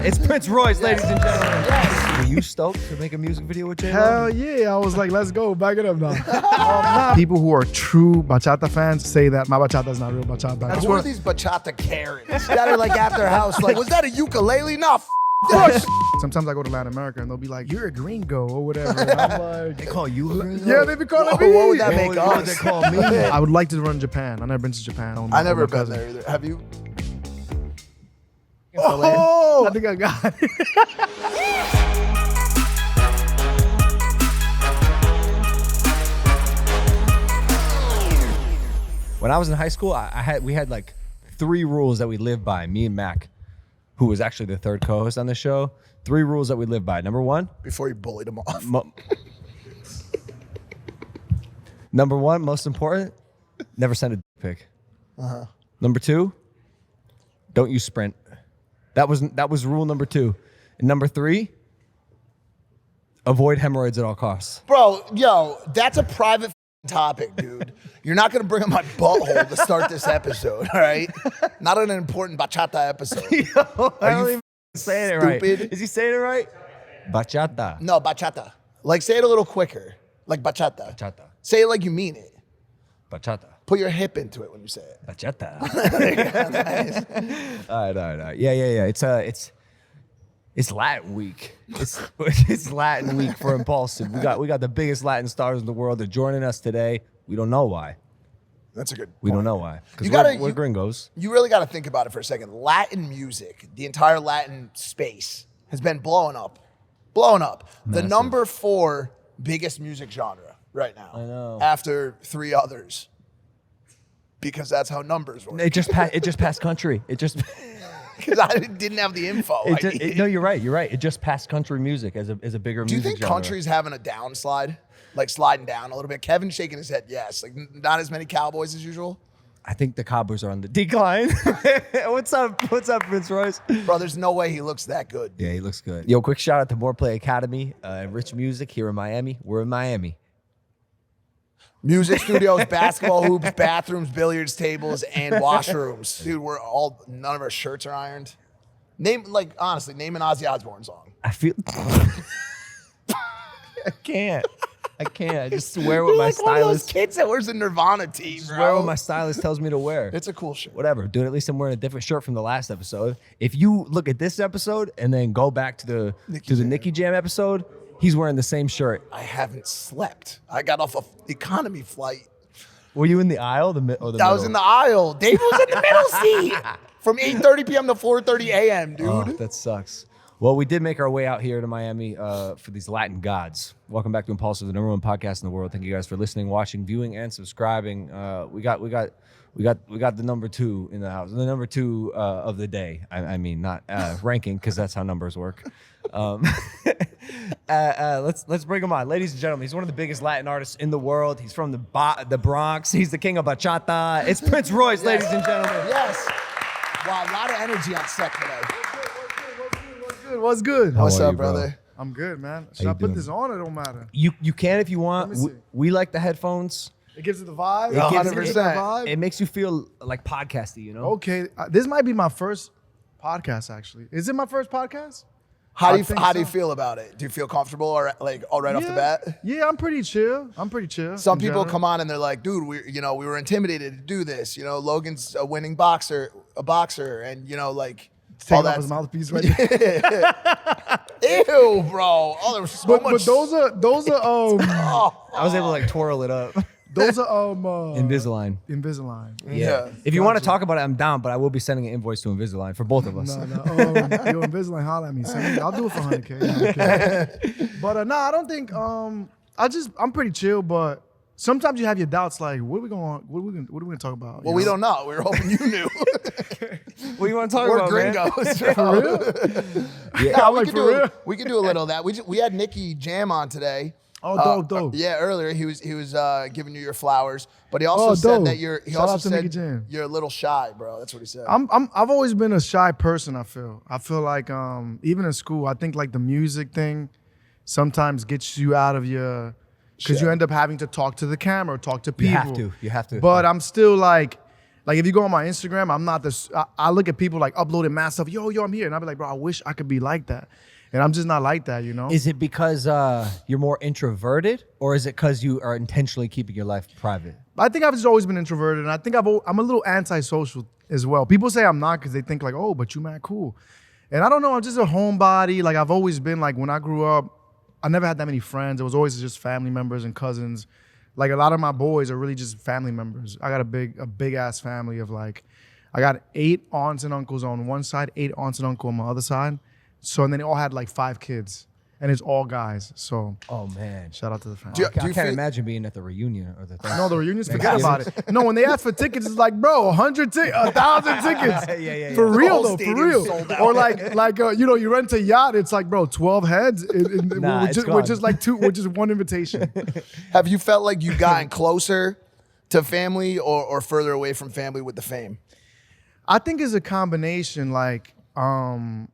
It's Prince Royce, ladies and gentlemen. Yes. Were you stoked to make a music video with J-Lo? Hell yeah. I was like, let's go. Back it up now. People who are true bachata fans say that my bachata is not real bachata. Who are these bachata Karens that are like at their house? Like, was that a ukulele? Nah, Sometimes I go to Latin America and they'll be like, you're a gringo or whatever. And I'm like, They call you a gringo? yeah, they be calling me. what would that make What would us? they call me? I would like to run Japan. I've never been to Japan. I never been there either. Have you? Oh, I think I got it. When I was in high school, we had like 3 rules that we lived by, me and Mac, who was actually the third co-host on the show. 3 rules that we lived by. Number 1. Before you bullied him off. Number 1, most important, never send a dick pic. Number 2, don't use Sprint. That was rule number 2. And number 3, avoid hemorrhoids at all costs. Bro, yo, that's a private topic, dude. You're not going to bring up my butthole to start this episode, all right? Not an important bachata episode. Yo, I Are don't you even saying it right. stupid? Is he saying it right? Bachata. No, bachata. Like, say it a little quicker. Like bachata. Bachata. Say it like you mean it. Bachata. Put your hip into it when you say it. Bachata. All right. Yeah. It's Latin week. It's Latin week for Impaulsive. We got the biggest Latin stars in the world. They're joining us today. We don't know why. That's a good We point. don't know why. You Because gotta- we're you- gringos. You really got to think about it for a second. Latin music, the entire Latin space, has been blowing up. Blowing up. The Massive. number 4 biggest music genre right now. I know. After 3 others. Because that's how numbers work. It just passed country. It just. Because I didn't have the info. No, you're right. It just passed country music as a bigger Do you music think genre. country's having a downslide? Like sliding down a little bit? Kevin's shaking his head yes. Like not as many Cowboys as usual? I think the Cowboys are on the decline. What's up, Prince Royce? Bro, there's no way he looks that good. Yeah, he looks good. Yo, quick shout out to Morplay Academy and Rich Music here in Miami. We're in Miami. Music studios, basketball hoops, bathrooms, billiards tables, and washrooms. Dude, none of our shirts are ironed. Honestly, name an Ozzy Osbourne song. I feel. I can't. I just wear what You're my like one of those stylist. kids that wears a Nirvana tee, Just bro. wear what my stylist tells me to wear. It's a cool shirt. Whatever, dude. At least I'm wearing a different shirt from the last episode. If you look at this episode and then go back to the Nicky Jam episode, he's wearing the same shirt. I haven't slept. I got off an economy flight. Were you in the aisle or the I middle? was in the aisle. Dave was in the middle seat from 8:30 p.m. to 4:30 a.m., dude. Oh, that sucks. Well, we did make our way out here to Miami for these Latin gods. Welcome back to Impaulsive, the #1 podcast in the world. Thank you guys for listening, watching, viewing, and subscribing. We got the number 2 in the house, the number 2 of the day. I mean, not ranking because that's how numbers work. Let's bring him on, ladies and gentlemen. He's one of the biggest Latin artists in the world. He's from the Bronx. He's the king of bachata. It's Prince Royce, ladies and gentlemen. Yes. Wow, a lot of energy on set today. What's good? How What's are up, you, bro? brother? I'm good, man. Should you I put doing? this on? It don't matter. You can if you want. Let me see. We like the headphones. It gives it the vibe. It gives it 100%. the vibe. It makes you feel like podcasty, you know? Okay, this might be my first podcast. Actually, is it my first podcast? How I do you think how do you so. feel about it? Do you feel comfortable or like all right off the bat? Yeah, I'm pretty chill. Some people come on and they're like, dude, we were intimidated to do this. You know, Logan's a winning boxer, and like Take all off that. his mouthpiece right there. Ew, bro. Oh, there was so much. But those are I was able to like twirl it up. Invisalign. Invisalign. Yeah. If you want to talk about it, I'm down, but I will be sending an invoice to Invisalign for both of us. No. Yo, Invisalign, holla at me. I'll do it for 100K. But I don't think. I'm pretty chill, but sometimes you have your doubts. Like, what are we gonna talk about? Well, we don't know. We were hoping you knew. What do you want to talk We're about, gringos. man? For real? Yeah. No, we like, could for do real? we could do a little of that. We had Nicky Jam on today. Oh, dope. Yeah, earlier he was giving you your flowers, but he also Oh, said dope. that you're. He Shout also out to Nicky said Jam. you're a little shy, bro. That's what he said. I've always been a shy person. I feel like even in school, I think like the music thing sometimes gets you out of your because you end up having to talk to the camera, talk to people. You have to. But I'm still like Like if you go on my Instagram, I'm not this. I look at people like uploading mad stuff. Yo, I'm here, and I'll be like, bro, I wish I could be like that, and I'm just not like that, you know. Is it because you're more introverted, or is it because you are intentionally keeping your life private? I think I've just always been introverted, and I think I'm a little antisocial as well. People say I'm not because they think like, oh, but you mad cool, and I don't know. I'm just a homebody. Like I've always been. Like when I grew up, I never had that many friends. It was always just family members and cousins. Like a lot of my boys are really just family members. I got a big ass family of like, I got 8 aunts and uncles on one side, 8 aunts and uncles on my other side. So, and then they all had like 5 kids, and it's all guys. So, Oh man, shout out to the family. Do you I can't feel- imagine being at the reunion or the thing. No, the reunions, forget about it. No, when they ask for tickets, it's like, bro, 1,000 tickets. Yeah. For The real whole though, for stadium real. sold out. Or like you know, you rent a yacht, it's like, bro, 12 heads. Nah, it's We're gone. just like 2, we're just 1 invitation. Have you felt like you've gotten closer to family or further away from family with the fame? I think it's a combination. Like, I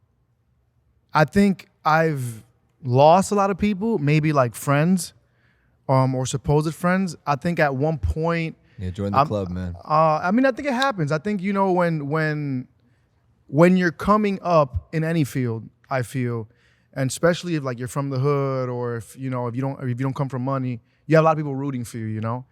think I've lost a lot of people, maybe like friends, or supposed friends. I think at one point, Yeah, join the club, man. I mean, I think it happens. I think, you know, when you're coming up in any field, I feel, and especially if like you're from the hood, or if you don't come from money, you have a lot of people rooting for you, you know.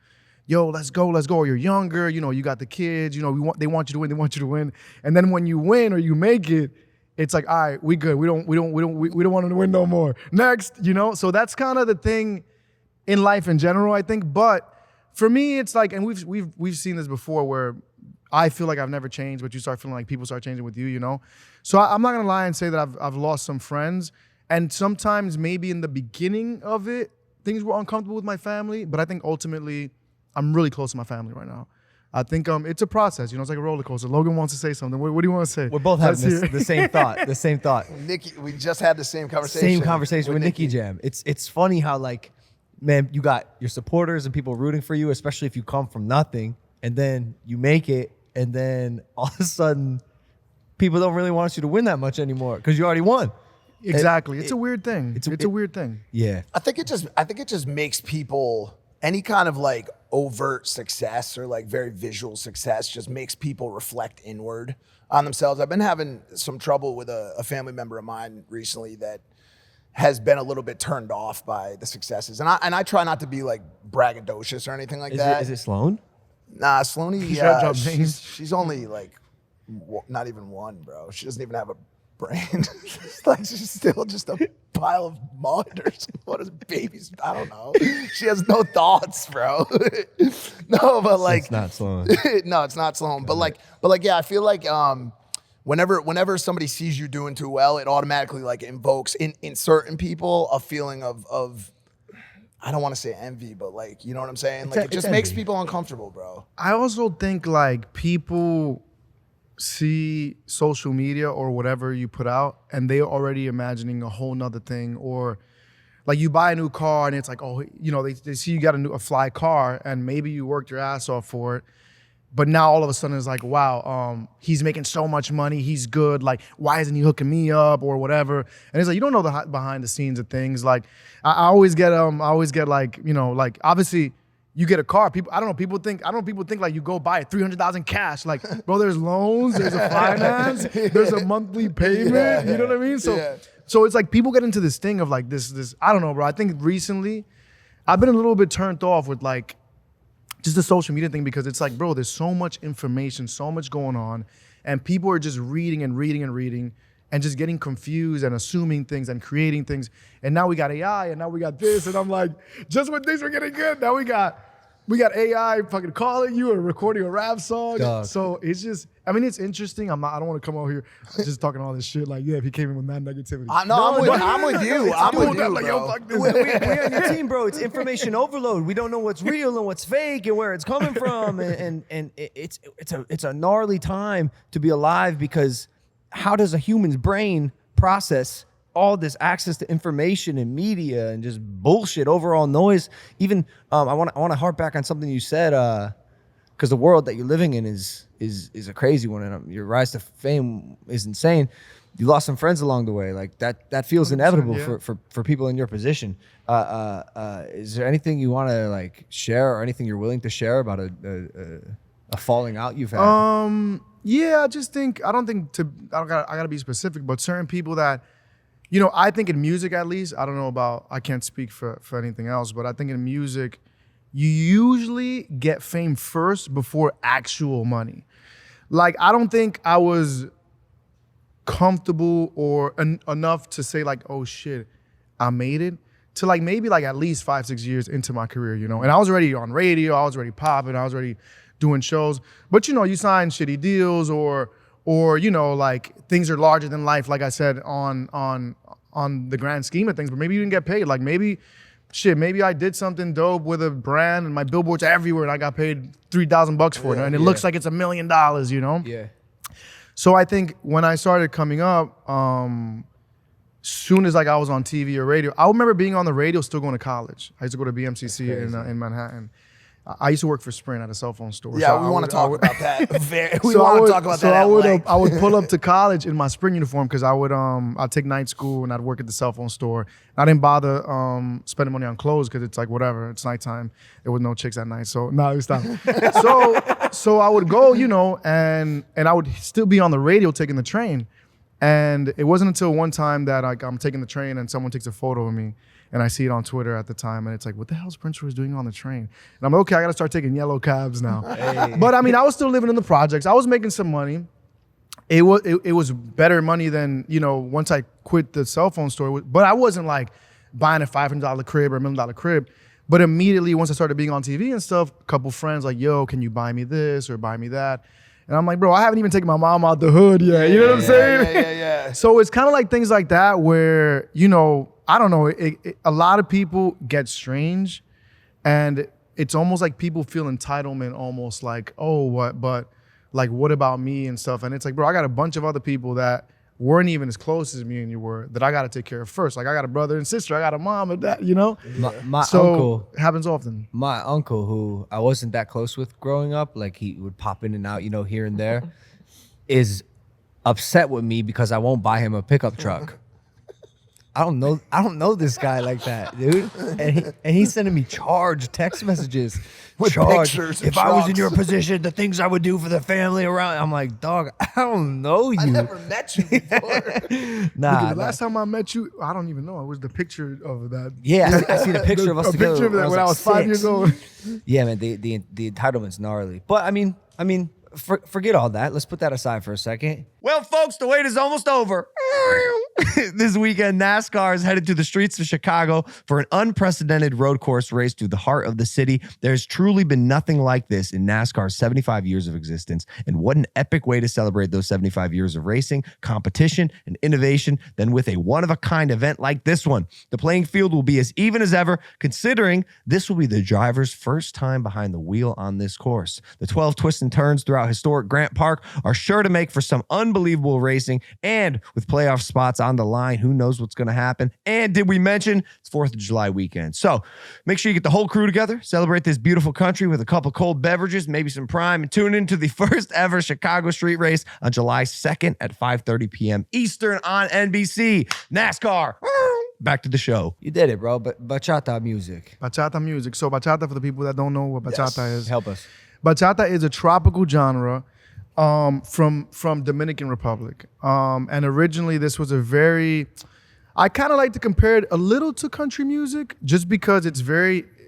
Yo, let's go. Or you're younger, you know, you got the kids, you know, they want you to win. And then when you win or you make it, it's like, all right, we good. We don't want them to win no more. Next, you know. So that's kind of the thing in life in general, I think. But for me, it's like, and we've seen this before, where I feel like I've never changed, but you start feeling like people start changing with you, you know. So I'm not gonna lie and say that I've lost some friends, and sometimes maybe in the beginning of it, things were uncomfortable with my family, but I think ultimately I'm really close to my family right now. I think it's a process, you know. It's like a roller coaster. Logan wants to say something. What do you want to say? We're both having Let's hear it. the same thought. The same thought. Nikki, we just had the same conversation. Same conversation with Nikki Jam. It's funny how like, man, you got your supporters and people rooting for you, especially if you come from nothing and then you make it, and then all of a sudden people don't really want you to win that much anymore because you already won. Exactly. It's a weird thing. It's a weird thing. Yeah. I think it just makes people, any kind of like overt success or like very visual success just makes people reflect inward on themselves. I've been having some trouble with a family member of mine recently that has been a little bit turned off by the successes. And I try not to be like braggadocious or anything like that. Is it Sloan? Nah, Sloaney, Shout out names. she's only like not even 1, bro. She doesn't even have a brain. She's still just a pile of mud or what is babies? I don't know. She has no thoughts, bro. No, but like It's not Sloan. no, it's not Sloan. But like, yeah, I feel like whenever somebody sees you doing too well, it automatically like invokes in certain people a feeling of I don't want to say envy, but like, you know what I'm saying? Like it just makes people uncomfortable, bro. I also think like people see social media or whatever you put out and they're already imagining a whole nother thing, or like you buy a new car and it's like, oh, you know, they see you got a fly car and maybe you worked your ass off for it, but now all of a sudden it's like, wow, he's making so much money, he's good, like why isn't he hooking me up or whatever? And it's like, you don't know the behind the scenes of things. Like I always get like, you know, like obviously you get a car, people think like you go buy it, $300,000 cash. Like, bro, there's loans, there's a finance, there's a monthly payment. You know what I mean? So it's like people get into this thing of like this. I don't know, bro. I think recently I've been a little bit turned off with like just the social media thing, because it's like, bro, there's so much information, so much going on, and people are just reading and just getting confused and assuming things and creating things. And now we got AI, and now we got this, and I'm like, just when things were getting good, now we got AI fucking calling you or recording a rap song. Dog. So it's just, I mean, it's interesting. I don't want to come out here just talking all this shit. Like, yeah, if he came in with mad negativity. I'm with you. I'm with you, like, bro. yo, fuck this. We're on your team, bro. It's information overload. We don't know what's real and what's fake and where it's coming from, and it's a gnarly time to be alive, because how does a human's brain process all this access to information and media and just bullshit, overall noise? Even I want to harp back on something you said, because the world that you're living in is a crazy one, and your rise to fame is insane. You lost some friends along the way, like that feels inevitable yeah. for people in your position. Is there anything you want to like share, or anything you're willing to share about a A falling out you've had? Yeah, I gotta be specific, but certain people that, I think in music at least, I can't speak for anything else, but I think in music, you usually get fame first before actual money. Like, I don't think I was comfortable or enough to say like, oh shit, I made it, to like maybe like at least 5-6 years into my career, and I was already on radio, I was already popping, I was already doing shows, but you sign shitty deals or like things are larger than life, like I said, on the grand scheme of things, but maybe you didn't get paid. Like maybe I did something dope with a brand and my billboards are everywhere and I got paid $3,000 for it, and it looks like it's $1 million, Yeah. So I think when I started coming up, soon as like I was on TV or radio, I remember being on the radio still going to college. I used to go to BMCC in Manhattan. I used to work for Sprint at a cell phone store. Yeah, so we want to talk about that. I would pull up to college in my Sprint uniform because I'd take night school and I'd work at the cell phone store. I didn't bother spending money on clothes because it's like whatever, it's nighttime. There was no chicks at night, so no, stop. So I would go, and I would still be on the radio taking the train. And it wasn't until one time that I'm taking the train and someone takes a photo of me. And I see it on Twitter at the time, and it's like, what the hell is Prince Royce doing on the train? And I'm like, okay, I gotta start taking yellow cabs now. Hey. But I mean, I was still living in the projects. I was making some money. It was better money than, once I quit the cell phone store. But I wasn't like buying a $500 crib or $1 million crib. But immediately, once I started being on TV and stuff, a couple friends like, yo, can you buy me this or buy me that? And I'm like, bro, I haven't even taken my mom out the hood yet. You know what I'm saying? Yeah. So it's kind of like things like that where, I don't know, a lot of people get strange, and it's almost like people feel entitlement, almost like, oh, what about me and stuff? And it's like, bro, I got a bunch of other people that weren't even as close as me and you were that I got to take care of first. Like I got a brother and sister, I got a mom and dad, My so uncle it happens often. My uncle, who I wasn't that close with growing up, like he would pop in and out, here and there, is upset with me because I won't buy him a pickup truck. I don't know this guy like that, dude. And he's sending me charged text messages. With pictures of if I was in your position, the things I would do for the family around. I'm like, dog, I don't know you. I never met you before. The last time I met you, I don't even know. It was the picture of that. Yeah, I seen a picture of us together. A picture of that when I was 5 years old. Yeah, man, the entitlement's gnarly. But I mean, forget all that. Let's put that aside for a second. Well, folks, the wait is almost over. This weekend, NASCAR is headed to the streets of Chicago for an unprecedented road course race through the heart of the city. There's truly been nothing like this in NASCAR's 75 years of existence. And what an epic way to celebrate those 75 years of racing, competition, and innovation than with a one-of-a-kind event like this one. The playing field will be as even as ever, considering this will be the driver's first time behind the wheel on this course. The 12 twists and turns throughout historic Grant Park are sure to make for some unbelievable racing, and with playoff spots on the line, who knows what's going to happen. And did we mention it's 4th of July weekend? So make sure you get the whole crew together, celebrate this beautiful country with a couple cold beverages, maybe some prime, and tune into the first ever Chicago street race on July 2nd at 5:30 p.m. Eastern on NBC. NASCAR. Back to the show. You did it, bro. But bachata music. Bachata music. So bachata, for the people that don't know what bachata is. Help us. Bachata is a tropical genre from Dominican Republic. And originally this was I kind of like to compare it a little to country music just because it's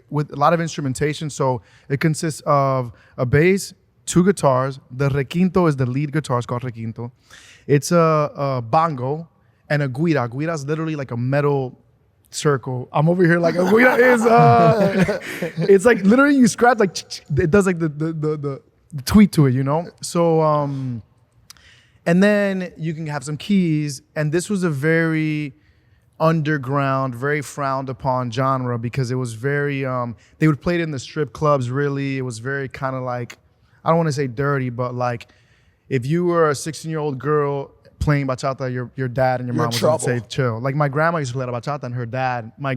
with a lot of instrumentation. So it consists of a bass, 2 guitars. The requinto is the lead guitar. It's called requinto. It's a bongo and a guira. Guira is literally like a metal circle. I'm over here like a guira is, it's like literally you scratch like, it does like the tweet to it, So, and then you can have some keys. And this was a very underground, very frowned upon genre because it was very, they would play it in the strip clubs, really. It was very kind of like, I don't want to say dirty, but like if you were a 16-year-old girl playing bachata, your dad and your mom would say chill. Like my grandma used to play bachata and her dad, my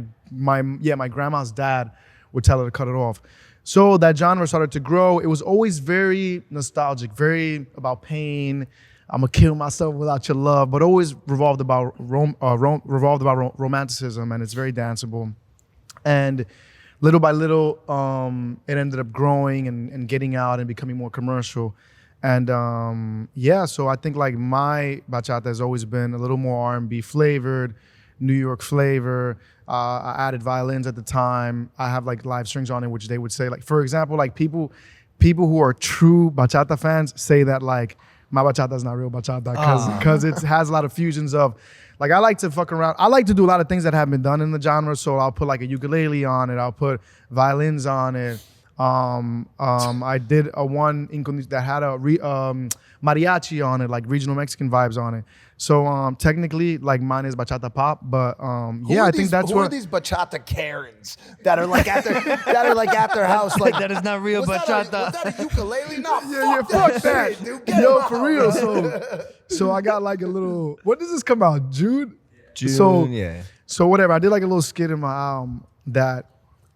grandma's dad would tell her to cut it off. So that genre started to grow. It was always very nostalgic, very about pain. I'm gonna kill myself without your love, but always revolved about romanticism, and it's very danceable. And little by little, it ended up growing and getting out and becoming more commercial. And yeah, so I think like my bachata has always been a little more R&B flavored, New York flavor. I added violins at the time. I have like live strings on it, which they would say, like, for example, like people who are true bachata fans say that like my bachata is not real bachata because it has a lot of fusions of, like, I like to fuck around. I like to do a lot of things that have been done in the genre. So I'll put like a ukulele on it. I'll put violins on it. I did a one that had a mariachi on it, like regional Mexican vibes on it. So technically, like, mine is bachata pop, but yeah, I think that's who are these bachata Karens that are like at their house, like that is not real was bachata. That a ukulele? No, yeah, fuck that, shit, dude. Get yo, him for out. real. So I got like a little. When does this come out? June. June, yeah. So whatever, I did like a little skit in my album that,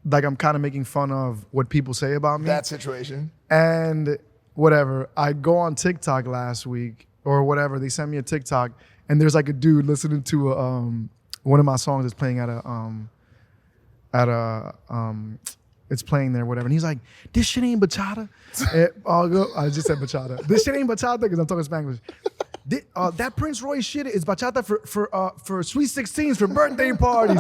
like, I'm kind of making fun of what people say about me. That situation. And whatever, I go on TikTok last week or whatever. They sent me a TikTok, and there's like a dude listening to one of my songs that's playing it's playing there, whatever. And he's like, "This shit ain't bachata." I just said bachata. This shit ain't bachata because I'm talking Spanglish. That Prince Royce shit is bachata for sweet 16s, for birthday parties.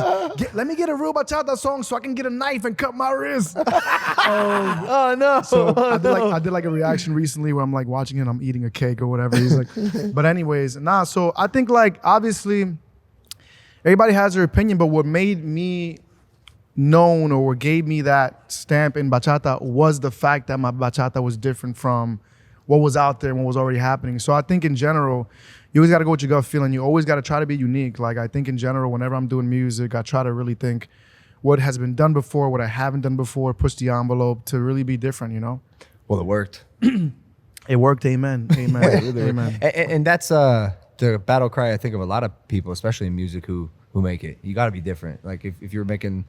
Let me get a real bachata song so I can get a knife and cut my wrist. Oh no! So I did like a reaction recently where I'm like watching it, I'm eating a cake or whatever. He's like, but anyways, nah. So I think like obviously everybody has their opinion, but what made me known or what gave me that stamp in bachata was the fact that my bachata was different from what was out there and what was already happening. So I think in general, you always got to go with your gut feeling. You always got to try to be unique. Like, I think in general, whenever I'm doing music, I try to really think what has been done before, what I haven't done before, push the envelope to really be different, you know? Well, it worked. It worked. Amen. Amen. Amen. And that's the battle cry, I think, of a lot of people, especially in music, who make it. You got to be different. Like, if you're making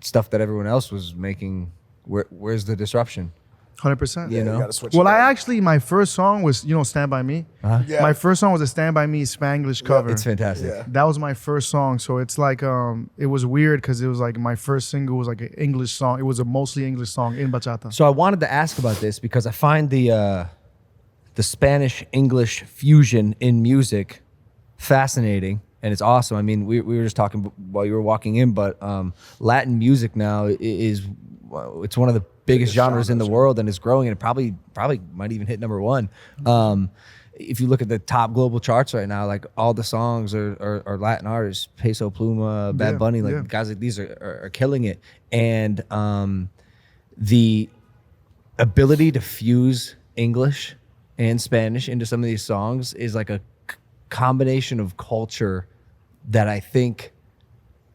stuff that everyone else was making, where's the disruption? 100%. You know? You gotta switch Well, it I up. actually, my first song was, Stand By Me. Yeah. My first song was a Stand By Me Spanglish cover. It's fantastic. Yeah. That was my first song. So it's like, it was weird because it was like my first single was like an English song. It was a mostly English song in bachata. So I wanted to ask about this because I find the Spanish-English fusion in music fascinating, and it's awesome. I mean, we were just talking while you were walking in, but Latin music now is it's one of the biggest genres in the world, and it's growing, and it probably might even hit number one. If you look at the top global charts right now, like all the songs are Latin artists, Peso Pluma, Bad Bunny, like guys like these are killing it. And the ability to fuse English and Spanish into some of these songs is like a combination of culture that I think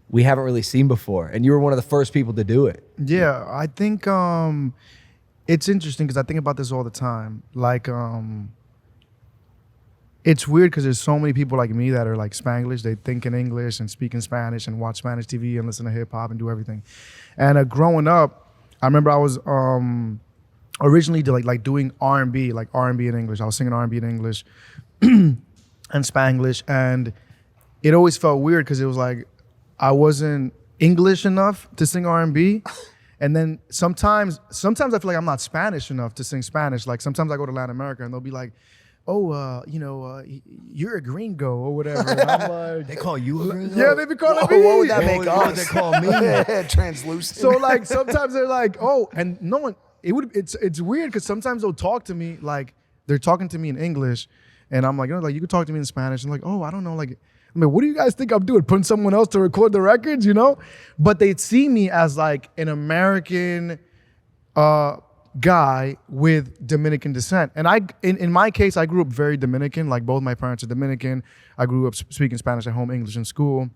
we haven't really seen before. And you were one of the first people to do it. Yeah, I think it's interesting because I think about this all the time. Like, it's weird because there's so many people like me that are like Spanglish. They think in English and speak in Spanish and watch Spanish TV and listen to hip hop and do everything. And growing up, I remember I was originally like doing R&B, like R&B in English. I was singing R&B in English and Spanglish, and it always felt weird because it was like I wasn't English enough to sing R&B. And then sometimes I feel like I'm not Spanish enough to sing Spanish. Like sometimes I go to Latin America and they'll be like, "Oh, you're a gringo," or whatever. And I'm like, They call you a gringo? yeah, they be calling me. What would that make What would us? they call me? Translucent. So like sometimes they're like, "Oh," and no one. It's weird because sometimes they'll talk to me like they're talking to me in English, and I'm like, like you could talk to me in Spanish. And like, "Oh, I don't know, like." I mean, what do you guys think I'm doing? Putting someone else to record the records, you know? But they'd see me as like an American guy with Dominican descent. And in my case, I grew up very Dominican. Like both my parents are Dominican. I grew up speaking Spanish at home, English in school.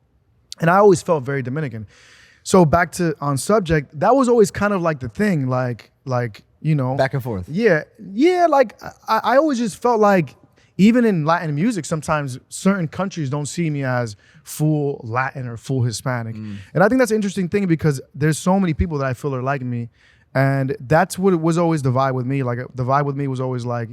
And I always felt very Dominican. So back to on subject, that was always kind of like the thing, like Back and forth. Yeah. Like I always just felt like, even in Latin music, sometimes certain countries don't see me as full Latin or full Hispanic. And I think that's an interesting thing because there's so many people that I feel are like me. And that's what was always the vibe with me. Like the vibe with me was always like,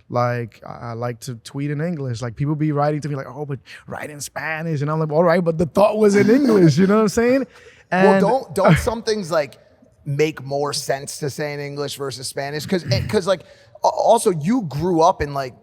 like I like to tweet in English. Like people be writing to me like, "Oh, but write in Spanish." And I'm like, "All right, but the thought was in English." You know what I'm saying? And don't some things like make more sense to say in English versus Spanish? Because like also you grew up in like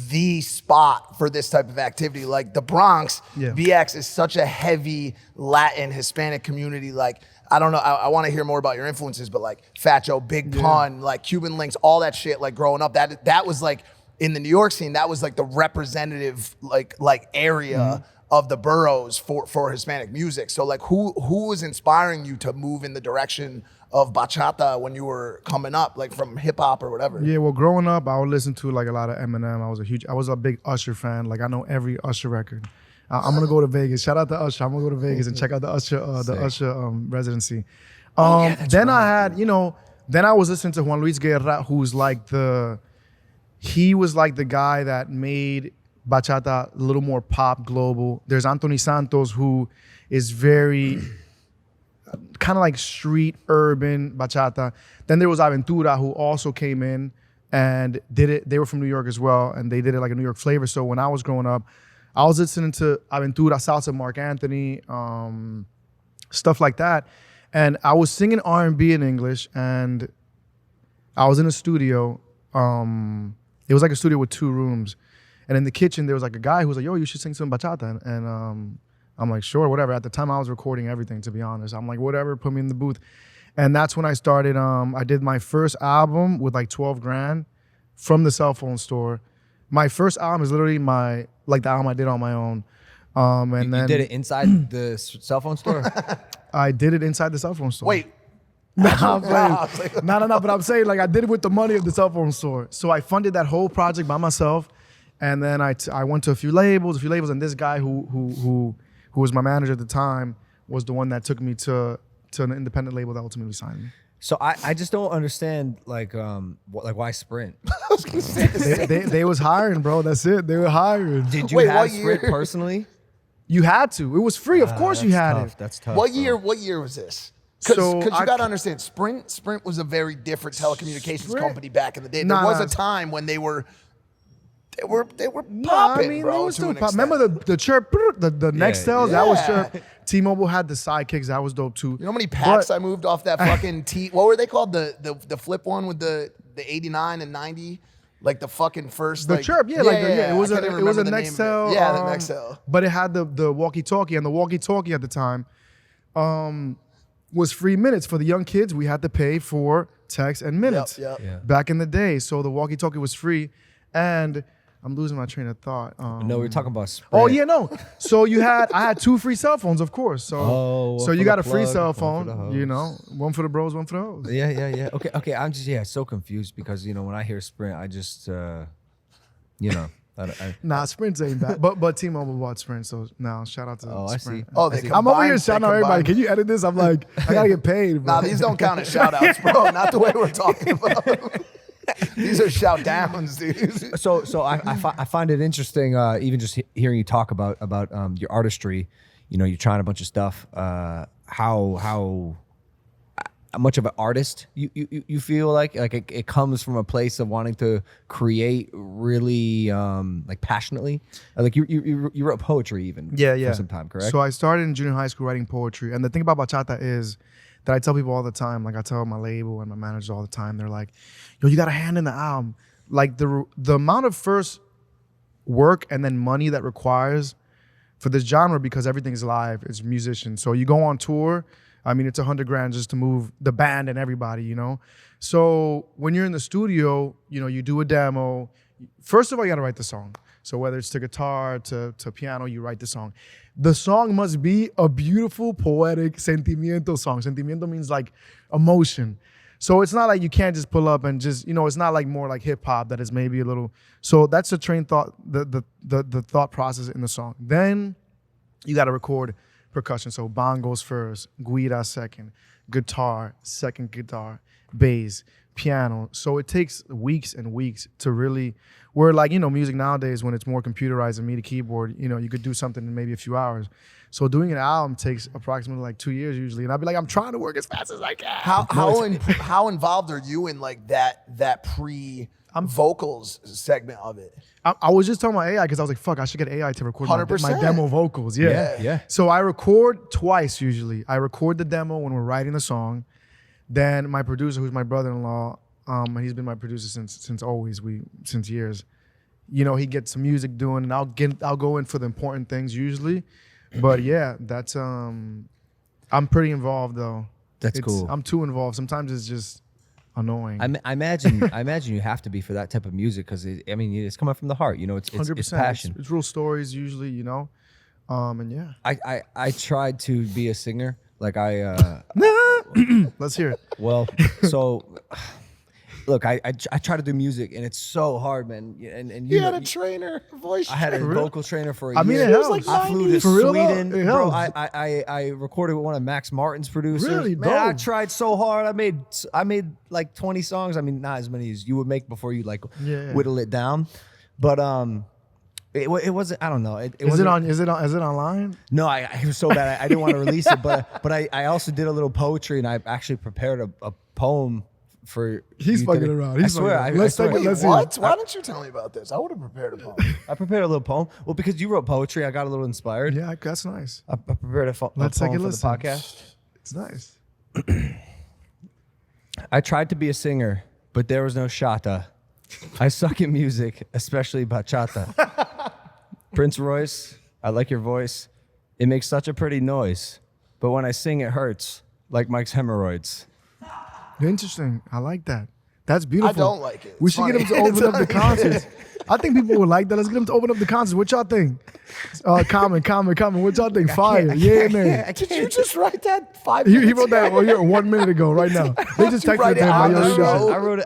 the spot for this type of activity, like the Bronx. BX is such a heavy Latin Hispanic community. Like I don't know, I want to hear more about your influences, but like Fat Joe, Big Pun, like Cuban Links, all that shit. Like growing up, that was like in the New York scene, that was like the representative like area of the boroughs for Hispanic music. So like who was inspiring you to move in the direction of bachata when you were coming up, like from hip hop or whatever? Yeah, well, growing up, I would listen to like a lot of Eminem. I was a big Usher fan. Like I know every Usher record. I'm gonna go to Vegas. Shout out to Usher. I'm gonna go to Vegas and check out the Usher residency. Then I had, then I was listening to Juan Luis Guerra, who's like he was like the guy that made bachata a little more pop global. There's Anthony Santos, who is very kind of like street urban bachata. Then there was Aventura, who also came in and did it. They were from New York as well, and they did it like a New York flavor. So when I was growing up, I was listening to Aventura, Salsa, Mark Anthony, stuff like that. And I was singing R&B in English, and I was in a studio. It was like a studio with 2 rooms. And in the kitchen, there was like a guy who was like, yo, you should sing some bachata. And I'm like, sure, whatever. At the time, I was recording everything, to be honest. I'm like, whatever, put me in the booth. And that's when I started. I did my first album with like 12 grand from the cell phone store. My first album is literally the album I did on my own. And then you did it inside the cell phone store? I did it inside the cell phone store. Wait. No, but I'm saying like I did it with the money of the cell phone store. So I funded that whole project by myself. And then I went to a few labels, and this guy who was my manager at the time was the one that took me to an independent label that ultimately signed me. So I just don't understand like why Sprint? I was gonna say they was hiring, bro. That's it. They were hiring. Did you have Sprint personally? You had to. It was free. Of course you had it. That's tough. What year was this? Because you got to understand, Sprint was a very different telecommunications company back in the day. There was a time when they were popping, I mean, bro. They were still popping. Remember the chirp, the Nextels? Yeah. That was chirp. T-Mobile had the sidekicks. That was dope too. You know how many packs I moved off that fucking what were they called? The flip one with the 89 and 90? Like the fucking first the chirp, it was a Nextel. Yeah, the Nextel. But it had the walkie-talkie, and the walkie-talkie at the time was free minutes. For the young kids, we had to pay for text and minutes back in the day. So the walkie-talkie was free, and I'm losing my train of thought. No, we were talking about Sprint. Oh yeah, no. So I had 2 free cell phones, of course. So you got a free cell phone, one for the bros, one for the hoes. Yeah. Okay. I'm just so confused because when I hear Sprint, I just Nah, Sprint's ain't bad. But T-Mobile bought Sprint, so now shout out to I Sprint. see. Oh, I'm over here shouting out everybody. Can you edit this? I'm like, I gotta get paid, bro. Nah, these don't count as shout outs, bro. Not the way we're talking about. These are shout downs, dude. So I find it interesting, even just hearing you talk about your artistry. You're trying a bunch of stuff. How much of an artist you feel like it comes from a place of wanting to create really like passionately, like you wrote poetry even for some time, correct? So I started in junior high school writing poetry, and the thing about bachata is that I tell people all the time, like I tell my label and my managers all the time, they're like, yo, you got a hand in the album. Like the amount of first work and then money that requires for this genre, because everything's live, it's musicians. So you go on tour, I mean, it's $100 grand just to move the band and everybody, So when you're in the studio, you do a demo. First of all, you gotta write the song. So whether it's to guitar, to piano, you write the song. The song must be a beautiful, poetic sentimiento song. Sentimiento means like emotion. So it's not like you can't just pull up and just, it's not like more like hip hop that is maybe a little. So that's the train thought, the thought process in the song. Then you got to record percussion. So bongos first, guira second, guitar, second guitar, bass, piano. So it takes weeks and weeks to really, where like, music nowadays when it's more computerized and MIDI keyboard, you could do something in maybe a few hours. So doing an album takes approximately like 2 years usually. And I'd be like, I'm trying to work as fast as I can. How involved are you in like that vocals segment of it? I was just talking about AI because I was like, fuck, I should get AI to record my 100%. demo vocals. Yeah. So I record twice usually. I record the demo when we're writing the song. Then my producer, who's my brother-in-law, and he's been my producer since years. He gets some music doing, and I'll go in for the important things usually. But yeah, that's I'm pretty involved though. That's cool. I'm too involved. Sometimes it's just annoying. I imagine you have to be for that type of music because it's coming from the heart. It's 100%. It's passion. It's real stories usually, and yeah. I tried to be a singer. Like Let's hear it. Well, so look, I try to do music and it's so hard, man. And you had a trainer, voice. I had a trainer. vocal trainer for a year. It helps. I flew to For real, Sweden, though? It bro. helps. I recorded with one of Max Martin's producers. Really? Man, I Dope. tried so hard. I made like 20 songs. Not as many as you would make before you like whittle it down, but it wasn't. I don't know. Is it online? No, I was so bad. I didn't want to release it, but I also did a little poetry and I actually prepared a poem for. He's fucking around. I swear. Let's I swear. take it. Let's see. What? Why don't you tell me about this? I would have prepared a poem. I prepared a little poem. Well, because you wrote poetry, I got a little inspired. Yeah, that's nice. I prepared a poem Let's for take a the listen. podcast. It's nice. I tried to be a singer, but there was no shata. I suck at music, especially bachata. Prince Royce, I like your voice. It makes such a pretty noise, but when I sing, it hurts like Mike's hemorrhoids. Interesting. I like that. That's beautiful. I don't like it. We It's should get him to funny. open up the concerts. I think people would like that. Let's get him to open up the concerts. What y'all think? Comment. What y'all think? Fire. Yeah, man. Did you just write that 5 He minutes wrote that ago? 1 minute ago, right now. They just You texted write it to it him. on Like, the yo, you got show? it. I wrote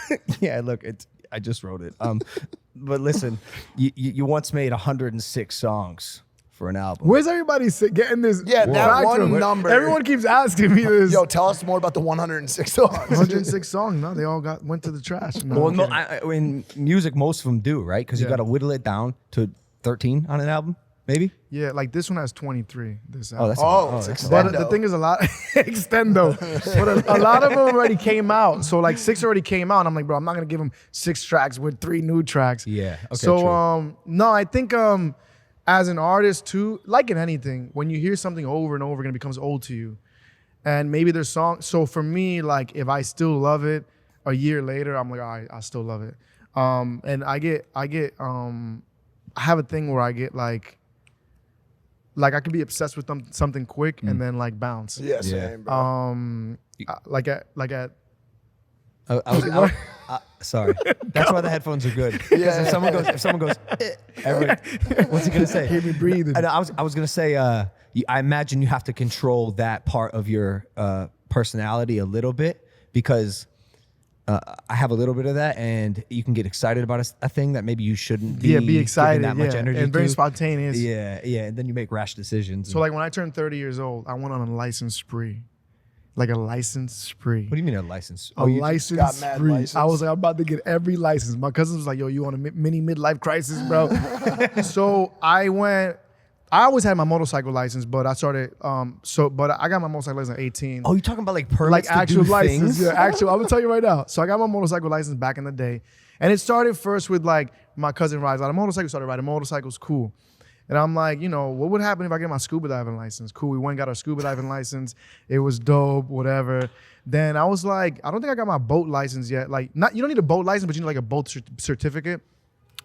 it. Yeah, look, I just wrote it. But listen, you once made 106 songs for an album. Where's everybody getting this? Yeah, that back one from? number. Everyone keeps asking me this. Yo, tell us more about the 106 songs. 106 songs. No, they all went to the trash. No, Well, I'm no, kidding. in music, most of them do, right? Because you Yeah. got to whittle it down to 13 on an album, maybe. Yeah, like this one has 23. This Oh, that's It's But extendo. the thing is, a lot extendo. But a lot of them already came out. So like 6 already came out. And I'm like, bro, I'm not gonna give them 6 tracks with 3 new tracks. Yeah. Okay. So true. no, I think as an artist too, like in anything, when you hear something over and over again, it becomes old to you. And maybe there's songs. So for me, like if I still love it a year later, I'm like, all right, I still love it. And I have a thing where I get like I could be obsessed with something quick and then like bounce. Yeah, same, bro. Like at Sorry. That's why the headphones are good. Yeah. If someone goes, what's he gonna say? hear me breathing. And I was gonna say, I imagine you have to control that part of your personality a little bit because I have a little bit of that, and you can get excited about a thing that maybe you shouldn't be. be excited, giving that much energy and very to. spontaneous. Yeah, and then you make rash decisions. So like when I turned 30 years old, I went on a license spree. Like a license spree. what do you mean a license? A license got mad spree. license? I was like, I'm about to get every license. My cousin was like, yo, you on a mini midlife crisis, bro? So I always had my motorcycle license, but I started, but I got my motorcycle license at 18. Oh, you talking about like permits Like to actual do license. things? Yeah, actual. I'm gonna tell you right now. So I got my motorcycle license back in the day. And it started first with like my cousin rides a lot of motorcycles, started riding motorcycles, cool. And I'm like, what would happen if I get my scuba diving license? Cool, we went and got our scuba diving license. It was dope, whatever. Then I was like, I don't think I got my boat license yet. Like, you don't need a boat license, but you need like a boat certificate.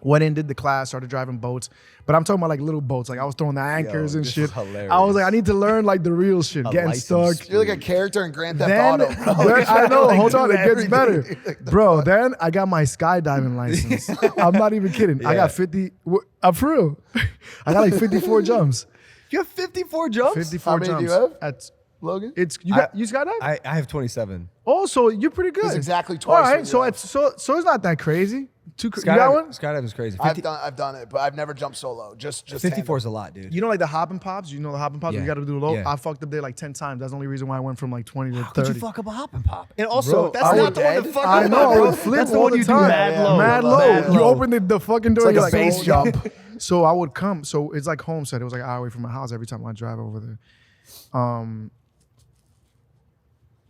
Went in, did the class, started driving boats. But I'm talking about like little boats. Like I was throwing the anchors and this shit. is hilarious. I was like, I need to learn like the real shit, getting license. stuck. You're like a character in Grand Theft Then, Auto, bro. I know, Like, hold on, do it gets everything. better. Bro, then I got my skydiving license. I'm not even kidding. I got 50, I'm for real. I got like 54 jumps. You have 54 jumps? 54 How many do jumps. you have? At Logan? You skydive? I have 27. Oh, so you're pretty good. It's exactly twice All what right, you so have. it's not that crazy. You got one? Skydive is crazy. I've done it, but I've never jumped solo. Just 54 is a lot, dude. You know, like the hop and pops. You know the hop and pops. Yeah. You got to do low. Yeah. I fucked up there like 10 times. That's the only reason why I went from like 20 to How 30. could you fuck up a hop and pop? And also, Bro, that's I not would the one to dead. fuck I up, know. I bro. would flip That's the all one the you do time. mad low. Mad low. Mad You low. open the fucking door. like you're a base oh, jump. So I would come. So it's like Homestead. It was like an hour away from my house every time I drive over there.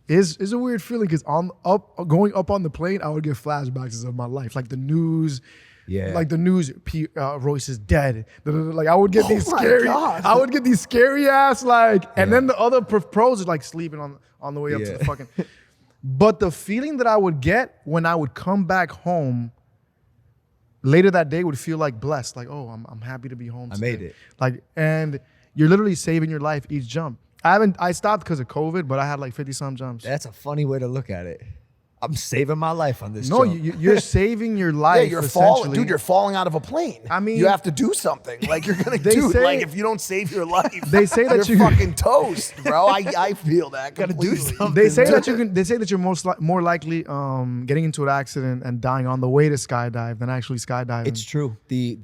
Is a weird feeling because going up on the plane, I would get flashbacks of my life, like the news. Yeah. Like the news, Royce is dead. Like I would get these my scary, God. I would get these scary ass like, and then the other pros are like sleeping on the way up to the fucking. But the feeling that I would get when I would come back home later that day would feel like blessed, like oh I'm happy to be home. I today. made it. Like and you're literally saving your life each jump. I stopped because of COVID, but I had like 50-some jumps. That's a funny way to look at it. I'm saving my life on this No, jump. you're saving your life. Yeah, you're falling, essentially. dude. You're falling out of a plane. I mean- you have to do something. Like you're gonna They do. say- Like if you don't save your life, They say that you're you- fucking toast, bro. I feel that. Gotta do completely. something. They say that you can. They say that you're more likely getting into an accident and dying on the way to skydive than actually skydiving. It's true. The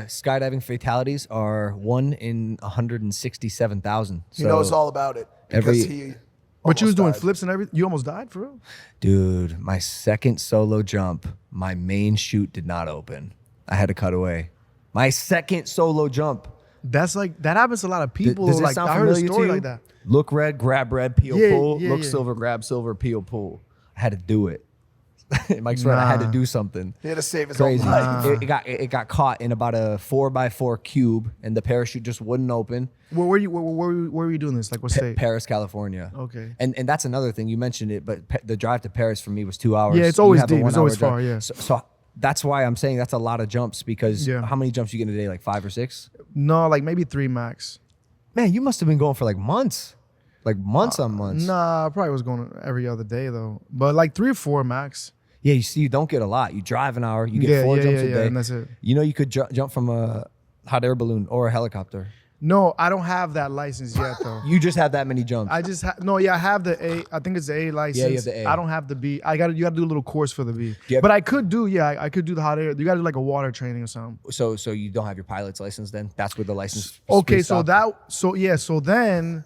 skydiving fatalities are 1 in 167,000. He knows all about it because every- he. But you was almost doing died. flips and everything. You almost died for real. Dude, my second solo jump, my main chute did not open. I had to cut away. My second solo jump. That's like that happens to a lot of people. Does it like sound I heard a familiar to story you? like that. Look red, grab red, peel, Yeah, pull. yeah, Look yeah. silver, grab silver, peel, pull. I had to do it. Mike's right. I had to Nah. do something. He had to save his Crazy. own life. It got caught in about a 4x4 cube, and the parachute just wouldn't open. Where were you doing this? Like what state? Paris, California. Okay. And that's another thing you mentioned it, but the drive to Paris for me was 2 hours. Yeah, it's You always have a deep. It's 1 hour always drive. far, yeah. So that's why I'm saying that's a lot of jumps because Yeah. how many jumps you get in a day? Like 5 or 6? No, like maybe 3 max. Man, you must have been going for like months, like months on months. Nah, I probably was going every other day though. But like 3 or 4 max. Yeah, you see, you don't get a lot. You drive an hour, you get 4 jumps a day, and that's it. You know, you could jump from a hot air balloon or a helicopter. No, I don't have that license yet though. You just have that many jumps. I just I have the A. I think it's the A license. Yeah, you have the A. I don't have the B. You got to do a little course for the B. Yeah. But I could do I could do the hot air. You got to do like a water training or something. So you don't have your pilot's license then? That's where the license. Okay, stopped. so then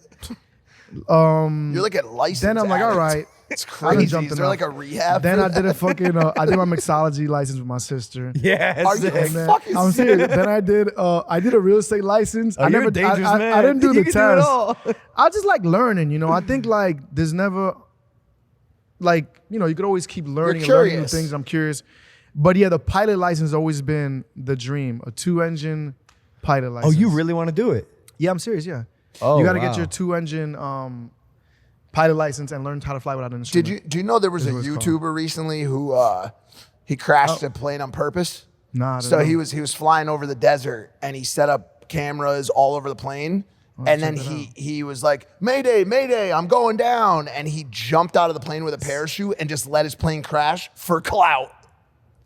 You're like a license. then I'm like, all addict. right. It's I done crazy. jumped Is there enough. like a rehab? Then for I did that? a fucking I did my mixology license with my sister. Yes. Are you And then, fucking I'm serious? serious. Then I did a real estate license. I you're never a dangerous I man. didn't do You the can do it test. all. I just like learning, I think like there's never like, you could always keep learning and learning new curious. things. I'm curious. But yeah, the pilot license has always been the dream. A 2-engine pilot Oh, license. you really want to do it? Yeah, I'm serious, yeah. Oh, you gotta wow. get your 2-engine pilot license and learn how to fly without an instrument. Do you know there was a Is what it's YouTuber recently who he crashed a plane on purpose? Nah, I don't So know. he was flying over the desert and he set up cameras all over the plane. And then he was like, Mayday, Mayday, I'm going down. And he jumped out of the plane with a parachute and just let his plane crash for clout.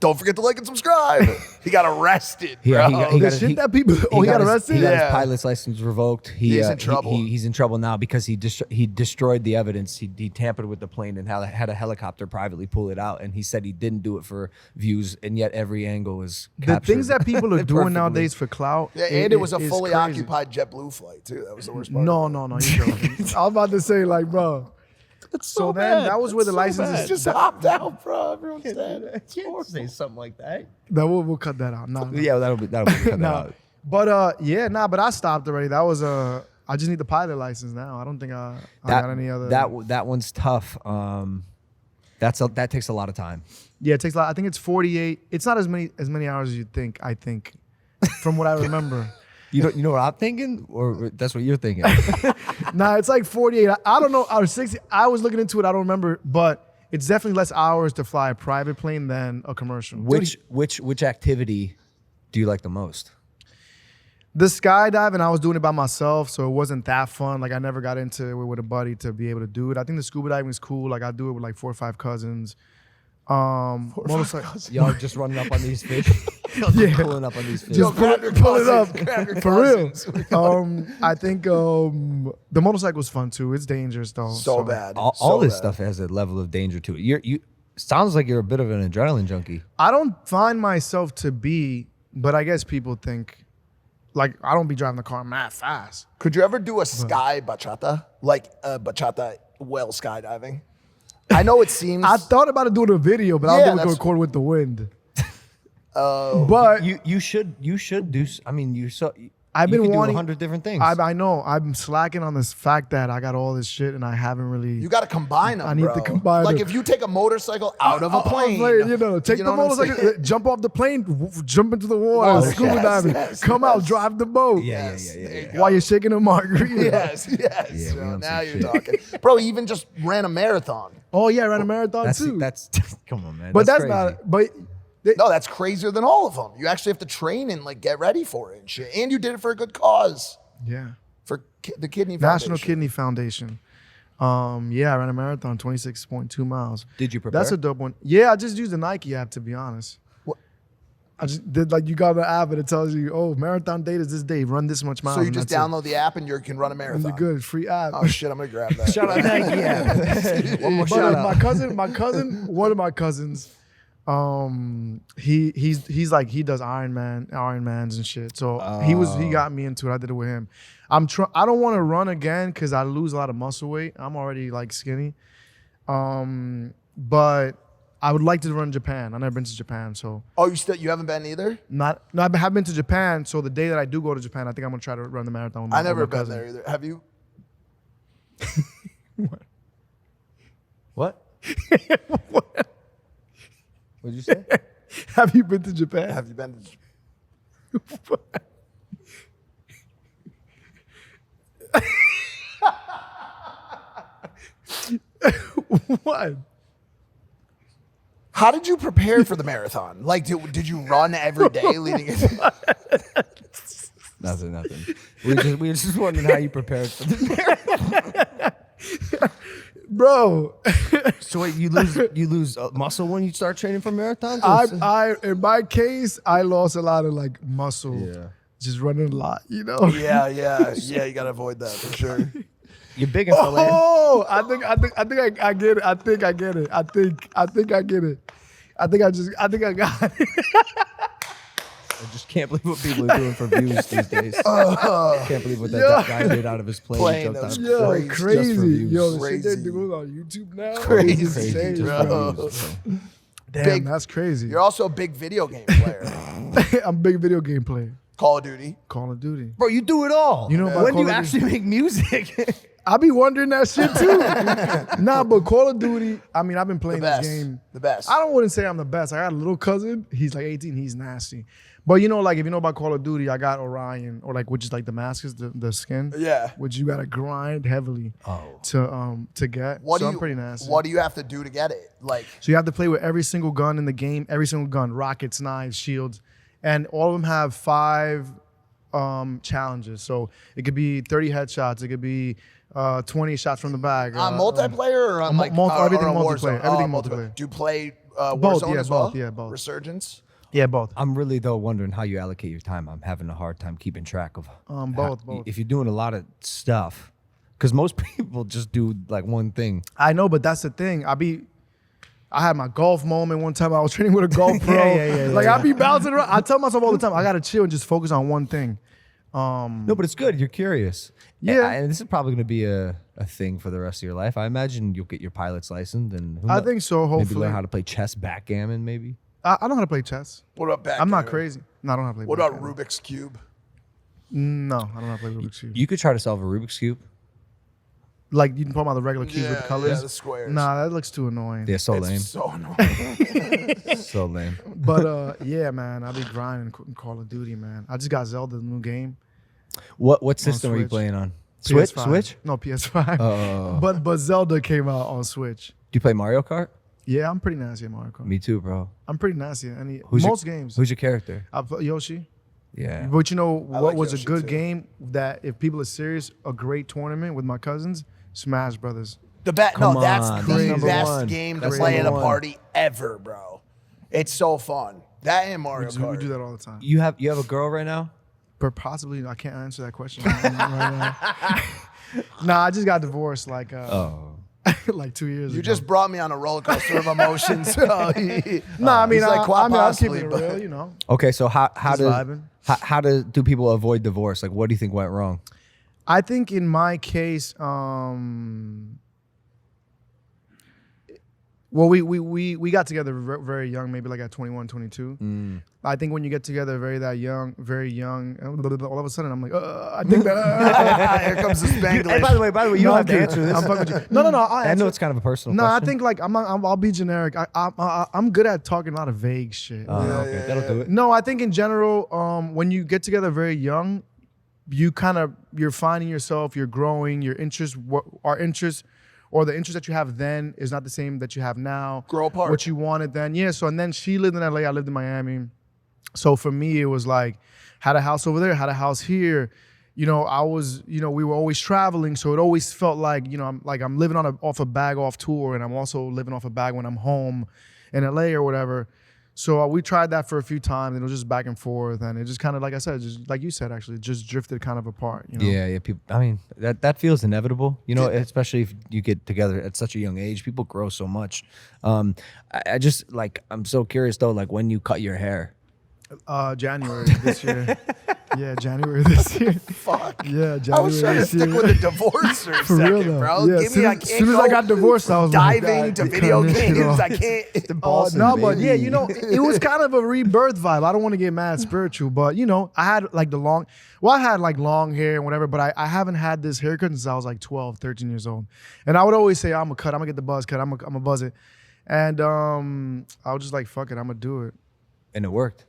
Don't forget to like and subscribe. He got arrested, bro. Yeah, he The got shit that people he got arrested? He got his Yeah. pilot's license revoked. He's in trouble. He's in trouble now because he destroyed the evidence. He tampered with the plane and had a helicopter privately pull it out. And he said he didn't do it for views, and yet every angle was The captured. things that people are doing perfectly. nowadays for clout. Yeah, and it was a is fully crazy. occupied JetBlue flight, too. That was the worst part. No, you're joking. I was about to say, like, bro. So then that was where the licenses Just hopped out, bro. Everyone's dead. Can't say something like that. that we'll cut that out. Nah, Yeah, that'll be cut that nah. out. But but I stopped already. That was I just need the pilot license now. I don't think I got any other. That one's tough. That takes a lot of time. Yeah, it takes a lot. I think it's 48. It's not as many hours as you'd think. I think, from what I remember. You know what I'm thinking, or that's what you're thinking. Nah, it's like 48. I don't know. Or 60. I was looking into it. I don't remember, but it's definitely less hours to fly a private plane than a commercial. Which activity do you like the most? The skydiving, I was doing it by myself, so it wasn't that fun. Like I never got into it with a buddy to be able to do it. I think the scuba diving is cool. Like I do it with like 4 or 5 cousins. Y'all just running up on these fish. Yeah. Pulling up on these fish. Just grab your pull it up cousins, grab your for real. cousins. I think the motorcycle's fun too. It's dangerous though. So bad. all So this bad. stuff has a level of danger to it. You sounds like you're a bit of an adrenaline junkie. I don't find myself to be, but I guess people think like I don't be driving the car mad fast. Could you ever do a sky bachata? Like a bachata while skydiving? I know it seems. I thought about it doing a video, but I Yeah, don't think we that's- could record with the wind. But You should do. I mean, I've been you could do wanting 100 different things. I know I'm slacking on this fact that I got all this shit and I haven't really. You got to combine them. I need to bro. combine Like them. if you take a motorcycle out of a plane, take you the know what I'm motorcycle, saying? jump off the plane, jump into the water, Oh, scuba yes, diving, yes, come yes. out, drive the boat. yeah. There you go. While you're shaking a margarita. Yes. Yeah, we Bro, on now some you're shit. talking, bro. He even just ran a marathon. Oh yeah, I ran a marathon too. That's come on, man. but that's crazy. not. But No, that's crazier than all of them. You actually have to train and like get ready for it and shit. And you did it for a good cause, yeah, for the kidney National Foundation. Kidney Foundation. Yeah, I ran a marathon, 26.2 miles. Did you prepare? That's a dope one. Yeah, I just used the Nike app to be honest. What? I just did like you got the app and it tells you, oh, marathon date is this day. Run this much miles. So you and just that's it. download the app and you can run a And marathon. you're good. Free app. Oh shit, I'm gonna grab that. Shout out Nike. Yeah. One more But shout out. one of my cousins, he's like he does Ironmans and shit. So he got me into it. I did it with him. I don't want to run again because I lose a lot of muscle weight. I'm already like skinny. But I would like to run Japan. I've never been to Japan, so Oh, you haven't been either? no, I have been to Japan. So the day that I do go to Japan, I think I'm gonna try to run the marathon. With I with never my been cousin. there either. Have you? What? What'd you say? Have you been to Japan? Have you been to? What? How did you prepare for the marathon? Like, did you run every day leading into? Nothing. We were just wondering how you prepared for the Bro, So wait, you lose muscle when you start training for marathons? I in my case, I lost a lot of like muscle. Yeah. Just running a lot, you know. Yeah. You gotta avoid that for sure. You're big in Philadelphia. Oh, I get it. I think I get it. I think I got it. I just can't believe what people are doing for views these days. Can't believe what that guy did out of his plane. Plane, Jumped that was out of Yo, Crazy. just for crazy. views. Yo, the shit Crazy. they're doing on YouTube now. Crazy, is Crazy insane, just bro. for views, bro. Damn, Big- that's crazy. You're also a big video game player. I'm a big video game player. Call of Duty. Call of Duty. Bro, you do it all. You know about when do Call you of Duty? actually make music? I be wondering that shit too. Nah, but Call of Duty, I mean, I've been The playing this best. game. The best. I wouldn't say I'm the best. I got a little cousin. He's like 18. He's nasty. But you know, like if you know about Call of Duty, I got Orion, or like which is like the Damascus, the skin. Yeah. Which you gotta grind heavily to get. What so do I'm you? pretty nasty. What do you have to do to get it? Like, So you have to play with every single gun in the game, every single gun, rockets, knives, shields, and all of them have 5 challenges. So it could be 30 headshots, it could be 20 shots from the bag. multiplayer or on like everything or on multiplayer, Warzone? everything Oh, multiplayer. Do you play Both, Warzone yeah, as well? both, yeah, both. Resurgence. Yeah, both. I'm really though wondering how you allocate your time. I'm having a hard time keeping track of Both. If you're doing a lot of stuff, because most people just do like one thing. I know, but that's the thing. I had my golf moment one time. I was training with a golf pro. I be bouncing around. I tell myself all the time, I gotta chill and just focus on one thing. No, but it's good. You're curious. Yeah. and this is probably going to be a thing for the rest of your life. I imagine you'll get your pilot's license, and I think so. maybe Hopefully, learn how to play chess, backgammon, maybe. I know how to play chess. What about back? I'm not crazy. No, I don't know how to play. What about backgammon. Rubik's Cube? No, I don't know how to play Rubik's Cube. You could try to solve a Rubik's cube. Like you can put them on the regular cubes with the Yeah, colors. yeah, the squares. Nah, that looks too annoying. They're so lame. It's so annoying. So lame. But yeah, man, I be grinding in Call of Duty, man. I just got Zelda, the new game. What system are you Switch. playing on? Switch? PS5. Switch? No, PS5. Oh. But Zelda came out on Switch. Do you play Mario Kart? Yeah, I'm pretty nasty at Mario Kart. Me too, bro. I'm pretty nasty at your, most games. Who's your character? I play Yoshi. Yeah. But you know what like was a Yoshi good too. game that if people are serious, a great tournament with my cousins? Smash Brothers. The best. Come No, that's on, the that's number best one. game to That's play at a number one. party ever, bro. It's so fun. That and Mario Kart. We do that all the time. You have a girl right now? But possibly, I can't answer that question right now. Nah, I just got divorced like like 2 years ago. You just brought me on a roller coaster of emotions. So I mean, I'm keeping it real, you know. Okay, so how vibing. do people avoid divorce? Like, what do you think went wrong? I think in my case, well, we got together very young, maybe like at 21, 22. I think when you get together very young, all of a sudden I'm like, I think that here comes the Spanglish. Hey, by the way, you don't have to answer this. I'm fucking with you. No. I know it's kind of a personal No, question. I think like I'll be generic. I'm good at talking a lot of vague shit. Okay, that'll do it. No, I think in general, when you get together very young, you're finding yourself, you're growing, your interests, our interests, or the interest that you have then is not the same that you have now. Grow apart. What you wanted then. Yeah, so and then she lived in LA, I lived in Miami. So for me, it was like, had a house over there, had a house here. You know, we were always traveling, so it always felt like, I'm living off a bag off tour, and I'm also living off a bag when I'm home in LA or whatever. So we tried that for a few times, and it was just back and forth, and it just kind of, like I said, just like you said, actually, just drifted kind of apart. You know? Yeah. People, I mean, that feels inevitable. You know, especially if you get together at such a young age, people grow so much. I just like, I'm so curious though, like when you cut your hair. January this year. Yeah, January this year. Fuck. Yeah, January I was trying to this stick year. with the divorce for a For real, second, though. bro. Yeah, Give me, I can't as soon as I got divorced, I was diving like, to God, video cutting this shit games. off. I can't. Impulsive, No, but baby. yeah, you know, it was kind of a rebirth vibe. I don't want to get mad spiritual, but you know, I had like I had like long hair and whatever, but I haven't had this haircut since I was like 12, 13 years old. And I would always say, I'm gonna get the buzz cut, I'm gonna buzz it. And I was just like, fuck it, I'm gonna do it. And it worked.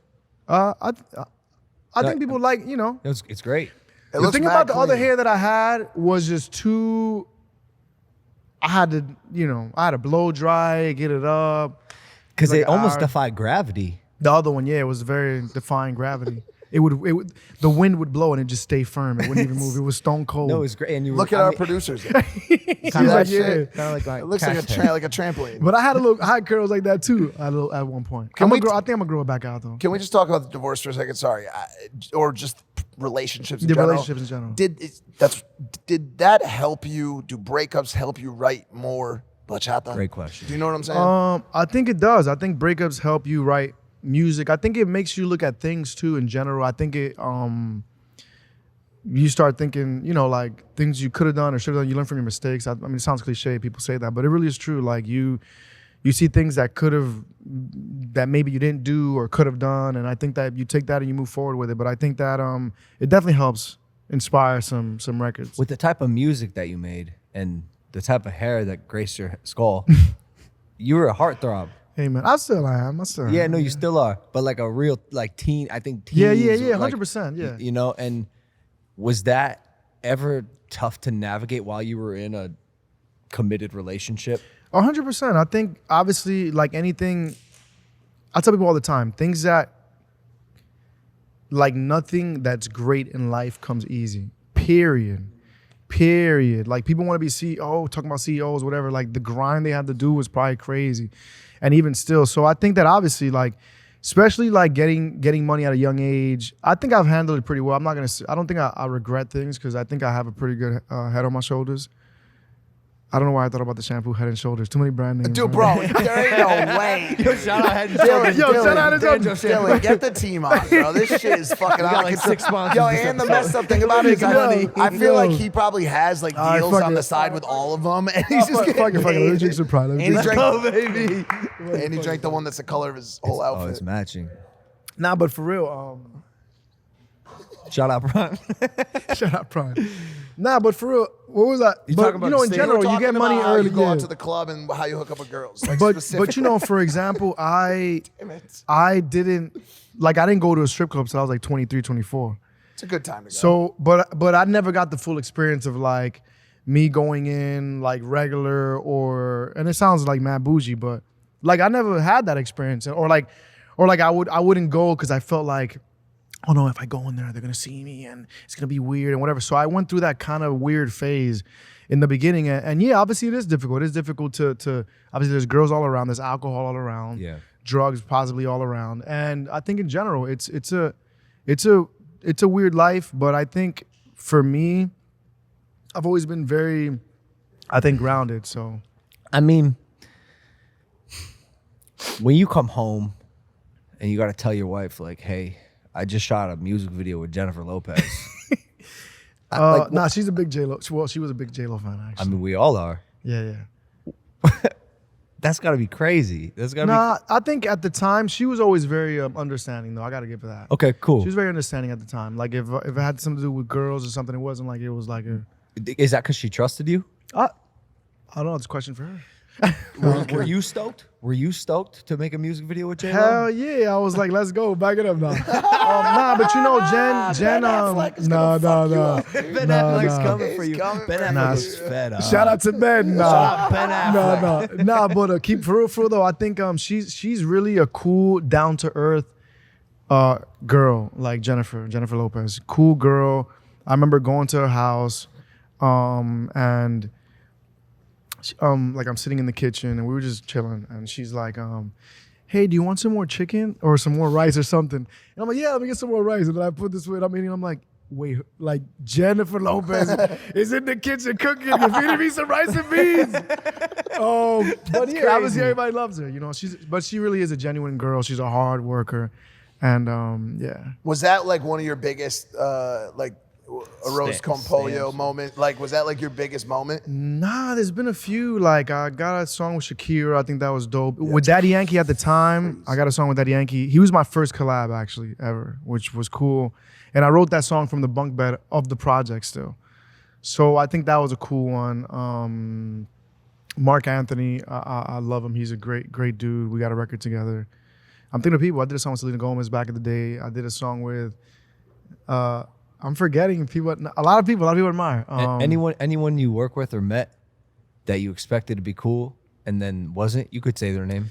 I think people like, you know. It's great. The thing about the other hair that I had was just too. I had to blow dry, get it up. Because Like it almost our- defied gravity. The other one, yeah, it was very defying gravity. It would the wind would blow and it just stay firm. It wouldn't even move. It was stone cold. No, it was great. And you Look at our producers. kind He's of like, like, yeah. kind of like It looks like a trampoline. But I had curls like that too at one point. I think I'm gonna grow it back out though. Can we just talk about the divorce for a second? Sorry, or just relationships in The general. relationships in general. Did that help you? Do breakups help you write more bachata? Great question. Do you know what I'm saying? I think it does. I think breakups help you write music. I think it makes you look at things too in general. I think it you start thinking, you know, like things you could have done or should have done. You learn from your mistakes. I mean, it sounds cliche, people say that, but it really is true. Like you see things that maybe you didn't do or could have done, and I think that you take that and you move forward with it. But I think that it definitely helps inspire some records. With the type of music that you made and the type of hair that graced your skull, you were a heartthrob. Hey man, I still am. Yeah, no, you still are. But like a real like teen, I think teens. Yeah, like, 100%. Yeah. You know, and was that ever tough to navigate while you were in a committed relationship? 100%. I think obviously, like anything, I tell people all the time, things that, like nothing that's great in life comes easy. Period. Like people want to be CEO, talking about CEOs, whatever. Like the grind they had to do was probably crazy, and even still. So I think that obviously, like, especially like getting money at a young age, I think I've handled it pretty well. I don't think I regret things because I think I have a pretty good head on my shoulders. I don't know why I thought about the shampoo Head and Shoulders. Too many brand names. Dude, bro, there ain't no way. Yo, shout out Head and Dylan, shout out Head and Shoulders. Dylan, get the team on, bro. This shit is fucking got out. like 6 sponsors Yo, this and the episode. messed up thing about it is I feel like he probably has like All right, deals fuck on it. the side with all of them, and he's just Fuck getting it. Let me paid. drink some Pride. And he drank, baby. and he drank the one that's the color of his whole Oh, outfit. it's matching. Nah, but for real, Shout out, Brian. shut up, Pride. Nah, but for real, what was that? You But talking about you know, the in state? general, you Talking get money about how early. You go Yeah. out to the club and how you hook up with girls. Like But you know, for example, I didn't go to a strip club till I was like 23, 24. it's a good time to go. So, but I never got the full experience of like me going in like regular and it sounds like mad bougie, but like I never had that experience, or like I wouldn't go because I felt like, oh no, if I go in there, they're gonna see me and it's gonna be weird and whatever. So I went through that kind of weird phase in the beginning, and yeah, obviously it is difficult. It is difficult to obviously there's girls all around, there's alcohol all around. Yeah. drugs possibly all around. And I think in general, it's a weird life. But I think for me, I've always been very, I think, grounded. So, I mean, when you come home and you got to tell your wife, like, hey, I just shot a music video with Jennifer Lopez. nah, she's a big J-Lo. Well, she was a big J-Lo fan, I actually. mean, we all are. Yeah. That's got to be crazy. That's got to Nah, I think at the time, she was always very understanding, though. I got to give her that. Okay, cool. She was very understanding at the time. Like, if it had something to do with girls or something, it wasn't like it was like a... Is that because she trusted you? I don't know. It's a question for her. Were you stoked? Were you stoked to make a music video with J-Lo? Hell yeah. I was like, let's go. Back it up now. Nah, but you know, Jen, no. Ben Affleck's coming for you. Ben Affleck's fed up. Shout out to Ben. Shout out Ben Affleck. Nah, but keep for real though. I think she's really a cool, down to earth girl, like Jennifer Lopez. Cool girl. I remember going to her house, and like I'm sitting in the kitchen and we were just chilling, and she's like, hey, do you want some more chicken or some more rice or something? And I'm like, yeah, let me get some more rice. And then I put this with, I'm eating, I'm like, wait, like Jennifer Lopez is in the kitchen cooking. You're feeding me some rice and beans. But yeah, obviously everybody loves her, you know. But she really is a genuine girl. She's a hard worker, and yeah. Was that like one of your biggest like a Rose Compolio moment? Like, was that like your biggest moment? Nah, there's been a few. Like, I got a song with Shakira. I think that was dope. Yeah. With Daddy Yankee at the time, I got a song with Daddy Yankee. He was my first collab, actually, ever, which was cool. And I wrote that song from the bunk bed of the project still. So I think that was a cool one. Mark Anthony, I love him. He's a great dude. We got a record together. I'm thinking of people. I did a song with Selena Gomez back in the day. I did a song with... I'm forgetting people. A lot of people admire. Anyone you work with or met that you expected to be cool and then wasn't, you could say their name.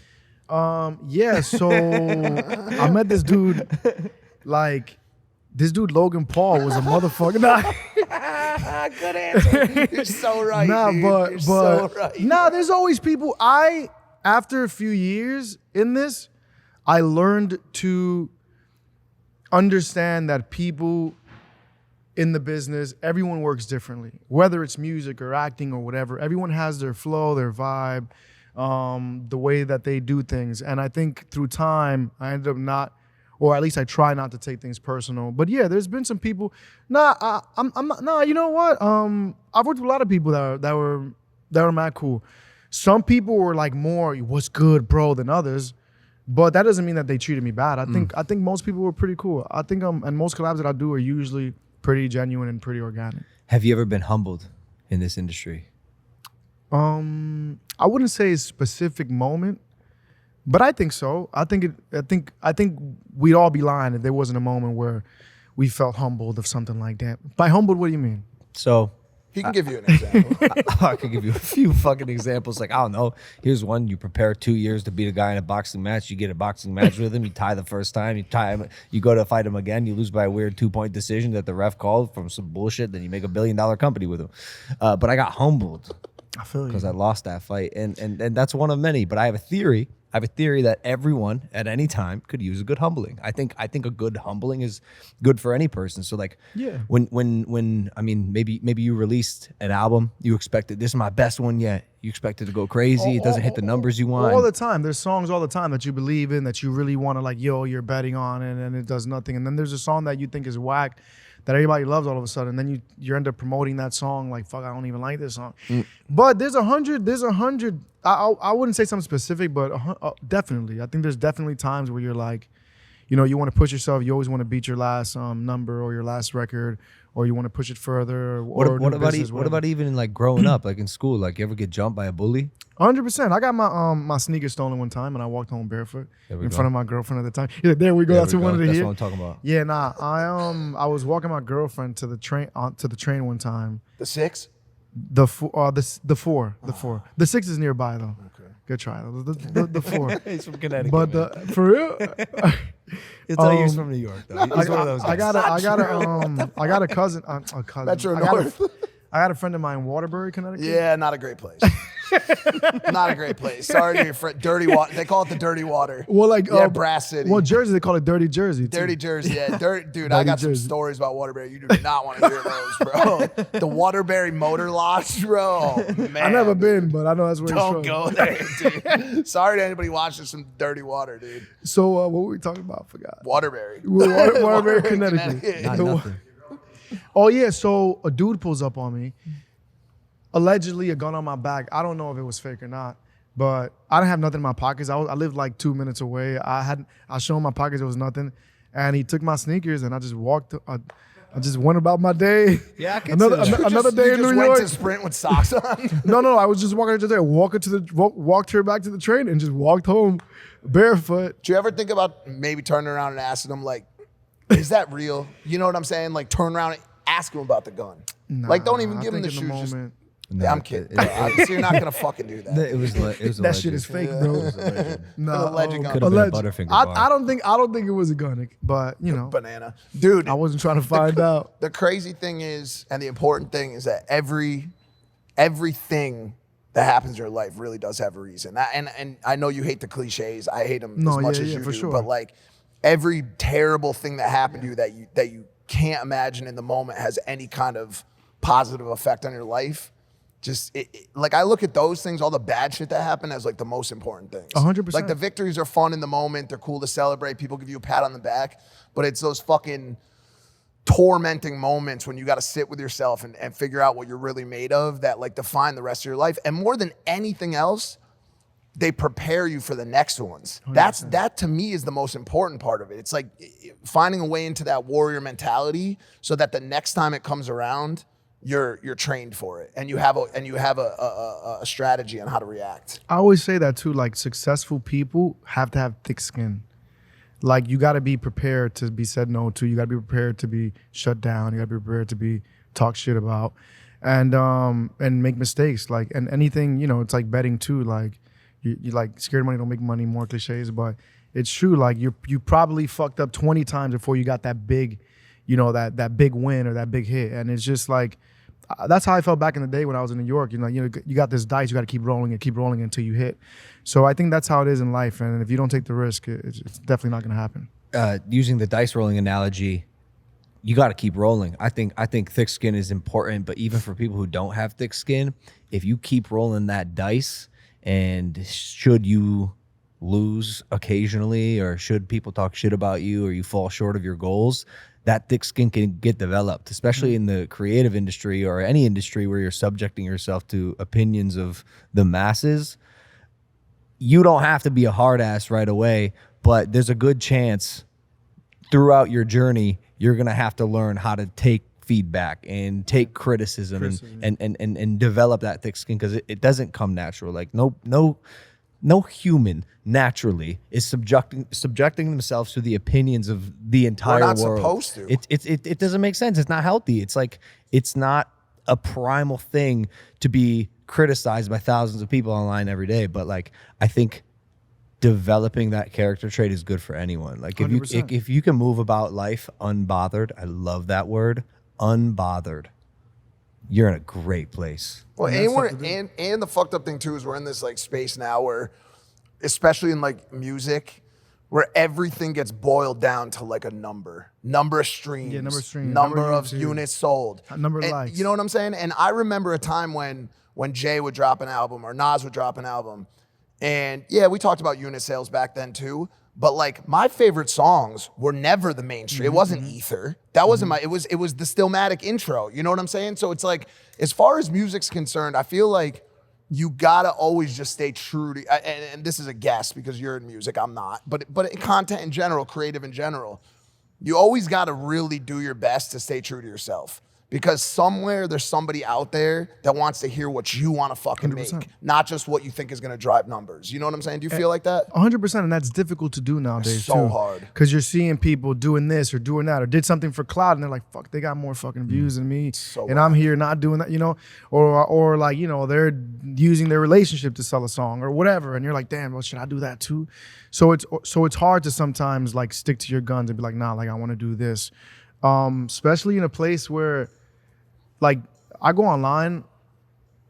Yeah. So I met this dude. Like, this dude Logan Paul was a motherfucker. Nah. Good answer. You're so right. Nah, dude. but You're so right. Nah, there's always people. After a few years in this, I learned to understand that people in the business, everyone works differently. Whether it's music or acting or whatever, everyone has their flow, their vibe, the way that they do things. And I think through time, I ended up not, or at least I try not to take things personal. But yeah, there's been some people. I'm not. Nah, you know what? I've worked with a lot of people that were mad cool. Some people were like more, what's good, bro, than others. But that doesn't mean that they treated me bad. I think most people were pretty cool. I think and most collabs that I do are usually pretty genuine and pretty organic. Have you ever been humbled in this industry? I wouldn't say a specific moment, but I think so. I think we'd all be lying if there wasn't a moment where we felt humbled of something like that. By humbled, what do you mean? So he can give you an example. I could give you a few fucking examples. Like, I don't know. Here's one. You prepare 2 years to beat a guy in a boxing match. You get a boxing match with him. You tie the first time. You tie him. You go to fight him again. You lose by a weird 2-point decision that the ref called from some bullshit. Then you make $1 billion company with him. But I got humbled. I feel you. Because I lost that fight. And that's one of many. But I have a theory. That everyone at any time could use a good humbling. I think a good humbling is good for any person. So like, yeah. When I mean, maybe you released an album, you expected, this is my best one yet. You expect it to go crazy. It doesn't hit the numbers you want. All the time. There's songs all the time that you believe in, that you really want to, like, you're betting on it, and it does nothing. And then there's a song that you think is whack that everybody loves all of a sudden. And then you end up promoting that song like, fuck, I don't even like this song. But there's 100. I wouldn't say something specific, but definitely. I think there's definitely times where you're like, you know, you want to push yourself. You always want to beat your last number or your last record, or you want to push it further. What about even like growing up, like in school? Like, you ever get jumped by a bully? 100%. I got my sneakers stolen one time, and I walked home barefoot in front of my girlfriend at the time. Yeah, there we go. That's what I wanted to hear. That's what I'm talking about. Yeah, nah. I was walking my girlfriend to the train one time. The 6? The 4. The 6 is nearby though. Okay. Good try. The 4. He's from Connecticut. But for real. He'll tell you he's from New York though. He's one of those guys. I got a cousin. Metro North. I got a friend of mine in Waterbury, Connecticut. Yeah, not a great place. Not a great place. Sorry to your friend. Dirty water. They call it the dirty water. Well, like Brass City. Well, Jersey, they call it Dirty Jersey. Too. Dirty Jersey, yeah. Dude, I got some stories about Waterbury. You do not want to hear those, bro. The Waterbury Motor Lodge, bro. Man. I've never been, but I know that's where Don't go there, dude. Sorry to anybody watching some dirty water, dude. So what were we talking about? I forgot. Waterbury. Waterbury, Connecticut. Not nothing. Oh, yeah. So a dude pulls up on me. Allegedly a gun on my back. I don't know if it was fake or not, but I didn't have nothing in my pockets. I lived like 2 minutes away. I showed him my pockets, there was nothing. And he took my sneakers and I just walked. I just went about my day. Yeah, I can another day in New York. Went to Sprint with socks on. No, I was just walking her there, walked her back to the train and just walked home barefoot. Do you ever think about maybe turning around and asking them, like, is that real? You know what I'm saying? Like, turn around and ask them about the gun. Nah, like, don't even give them the in shoes. No, I'm kidding. So you're not gonna fucking do that. It was That shit is fake, bro. No, alleged gun. Could have been a Butterfinger bar. I don't think it was a gun, but you know, Banana, dude. I wasn't trying to find out. The crazy thing is, and the important thing is that everything that happens in your life really does have a reason. And I know you hate the cliches. I hate them as much as you do. Sure. But like every terrible thing that happened to you that you can't imagine in the moment has any kind of positive effect on your life. Just like I look at those things, all the bad shit that happened as like the most important things. 100%. Like the victories are fun in the moment. They're cool to celebrate. People give you a pat on the back. But it's those fucking tormenting moments when you got to sit with yourself and figure out what you're really made of that like define the rest of your life. And more than anything else, they prepare you for the next ones. 100%. That to me is the most important part of it. It's like finding a way into that warrior mentality so that the next time it comes around, you're trained for it and you have a strategy on how to react. I always say that too. Like successful people have to have thick skin. Like you got to be prepared to be said no to. You got to be prepared to be shut down. You got to be prepared to be talked shit about, and make mistakes. Like and anything, you know, it's like betting too. Like you like scared money don't make money. More cliches, but it's true. Like you probably fucked up 20 times before you got that big, you know, that big win or that big hit. And it's just like that's how I felt back in the day when I was in New York. You know, you got this dice. You got to keep rolling it until you hit. So I think that's how it is in life. And if you don't take the risk, it's definitely not going to happen. Using the dice rolling analogy, you got to keep rolling. I think thick skin is important, but even for people who don't have thick skin, if you keep rolling that dice, and should you lose occasionally, or should people talk shit about you, or you fall short of your goals, that thick skin can get developed, especially in the creative industry or any industry where you're subjecting yourself to opinions of the masses. You don't have to be a hard ass right away, but there's a good chance throughout your journey, you're going to have to learn how to take feedback and take criticism and develop that thick skin, because it doesn't come natural. Like no human naturally is subjecting themselves to the opinions of the entire world. We're not supposed to. It doesn't make sense. It's not healthy. It's like it's not a primal thing to be criticized by thousands of people online every day. But like I think developing that character trait is good for anyone. Like if you can move about life unbothered, I love that word, unbothered, you're in a great place. Well, and the fucked up thing too is we're in this like space now where, especially in like music, where everything gets boiled down to like a number of streams, number of units sold, number of likes. You know what I'm saying? And I remember a time when Jay would drop an album or Nas would drop an album, and yeah, we talked about unit sales back then too. But like my favorite songs were never the mainstream. It wasn't Ether. That wasn't it was the Stillmatic intro. You know what I'm saying? So it's like, as far as music's concerned, I feel like you gotta always just stay true to, and this is a guess because you're in music, I'm not. But content in general, creative in general, you always gotta really do your best to stay true to yourself. Because somewhere there's somebody out there that wants to hear what you want to fucking 100%. make, not just what you think is going to drive numbers. You know what I'm saying? Do you feel like that? 100%, and that's difficult to do nowadays. So hard. Because you're seeing people doing this or doing that or did something for clout, and they're like, "Fuck, they got more fucking views than me," and I'm here not doing that, you know, or like, you know, they're using their relationship to sell a song or whatever, and you're like, "Damn, well, should I do that too?" So it's hard to sometimes like stick to your guns and be like, "Nah, like I want to do this," especially in a place where. Like, I go online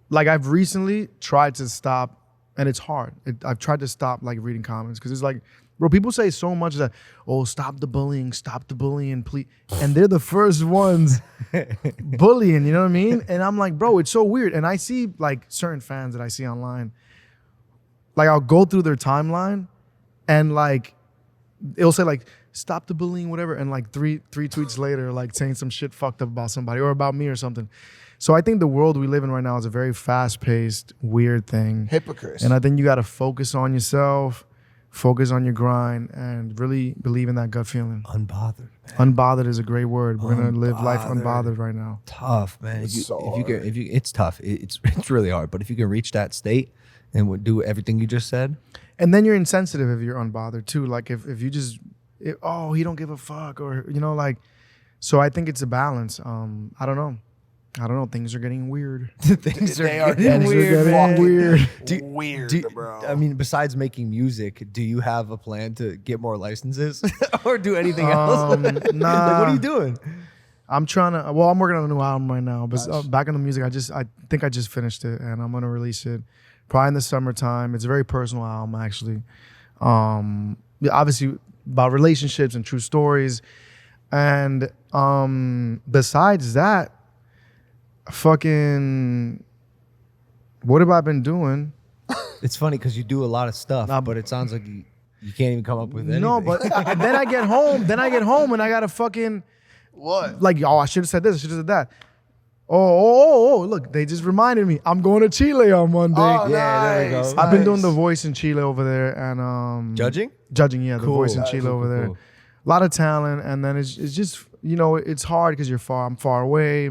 like I've recently tried to stop, and it's hard. I've tried to stop like reading comments because it's like, bro, people say so much that, oh, stop the bullying, please. And they're the first ones bullying, you know what I mean? And I'm like, bro, it's so weird. And I see like certain fans that I see online, like I'll go through their timeline and like, it'll say like, stop the bullying, whatever. And like three tweets later, like saying some shit fucked up about somebody or about me or something. So I think the world we live in right now is a very fast-paced, weird thing. Hypocrites. And I think you got to focus on yourself, focus on your grind, and really believe in that gut feeling. Unbothered, man. Unbothered is a great word. We're gonna live life unbothered right now. Tough, man. It's so It's tough. It's really hard. But if you can reach that state and do everything you just said, And then you're insensitive if you're unbothered too. Like if you just, he don't give a fuck, or like. So I think it's a balance. I don't know. Things are getting weird. Things are getting weird. Bro. I mean, besides making music, do you have a plan to get more licenses or do anything else? Nah. Like, what are you doing? I'm trying to. Well, I'm working on a new album right now. But back on the music, I think I just finished it, and I'm gonna release it probably in the summertime. It's a very personal album, actually. Obviously about relationships and true stories, and besides that. Fucking, what have I been doing? It's funny because you do a lot of stuff, but it sounds like you can't even come up with anything. No, but then I get home and I gotta fucking What? like, I should have said this, I should have said that. Oh, look, they just reminded me. I'm going to Chile on Monday. Oh, Yeah, there you nice, go. I've been doing nice. The Voice in Chile over there, and Judging? Judging, yeah, The Cool. Voice in Chile over there. Cool. A lot of talent, and then it's just, it's hard because I'm far away.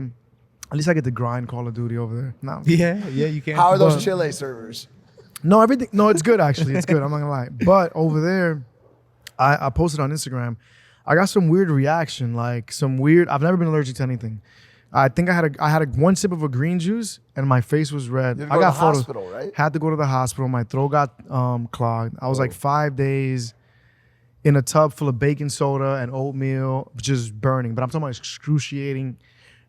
At least I get to grind Call of Duty over there. No. Yeah, you can. How are those But- Chile servers? No, everything. No, it's good actually. It's good. I'm not gonna lie. But over there, I posted on Instagram. I got some weird reaction, like some weird. I've never been allergic to anything. I think I had one sip of a green juice and my face was red. You had to I go got to the photos. hospital, right? Had to go to the hospital. My throat got clogged. I was like 5 days in a tub full of baking soda and oatmeal, just burning. But I'm talking about excruciating.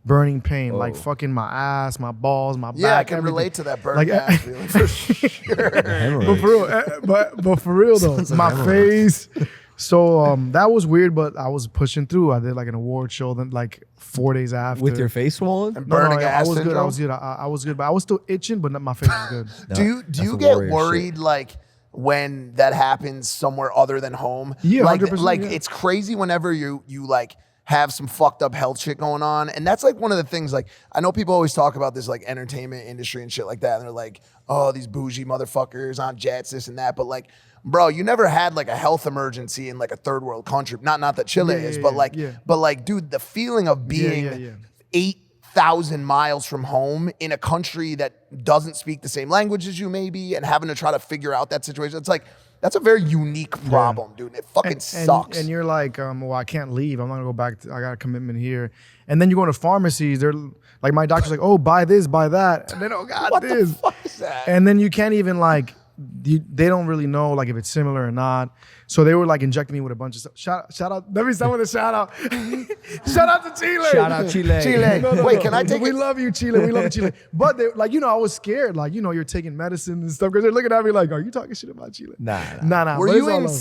Burning pain, like fucking my ass, my balls, my back. Yeah, I can everything. relate to that burn Like, ass feeling for sure. But for real, but for real though, Sounds like my hemorrhoids. face. So that was weird, but I was pushing through. I did like an award show, then like 4 days after. With your face swollen? And no, burning I ass was good. syndrome? I was good. I was good, but I was still itching, but my face was good. Do you That's a get warrior worried shit. like when that happens somewhere other than home? Yeah, like 100%, like yeah. it's crazy whenever you like have some fucked up health shit going on, and that's like one of the things. Like I know people always talk about this like entertainment industry and shit like that, and they're like, oh, these bougie motherfuckers on jets, this and that, but like. Bro, you never had like a health emergency in like a third world country. Not that Chile is, but like, dude, the feeling of being 8,000 miles from home in a country that doesn't speak the same language as you, maybe, and having to try to figure out that situation. It's like that's a very unique problem, dude. It fucking sucks. And you're like, well, I can't leave. I'm not gonna go back. I got a commitment here. And then you go to pharmacies. They're like, my doctor's like, oh, buy this, buy that. And then, oh God, what this. the fuck is that? And then you can't even like. They don't really know like if it's similar or not. So they were like injecting me with a bunch of stuff. Shout out. Let me start with a shout out. Shout out to Chile. Shout out Chile. Chile. Wait, can I take We it? love you, Chile. We love you, Chile. But they, like, I was scared. Like, you're taking medicine and stuff because they're looking at me like, are you talking shit about Chile? Nah. Were but you it's all in? love.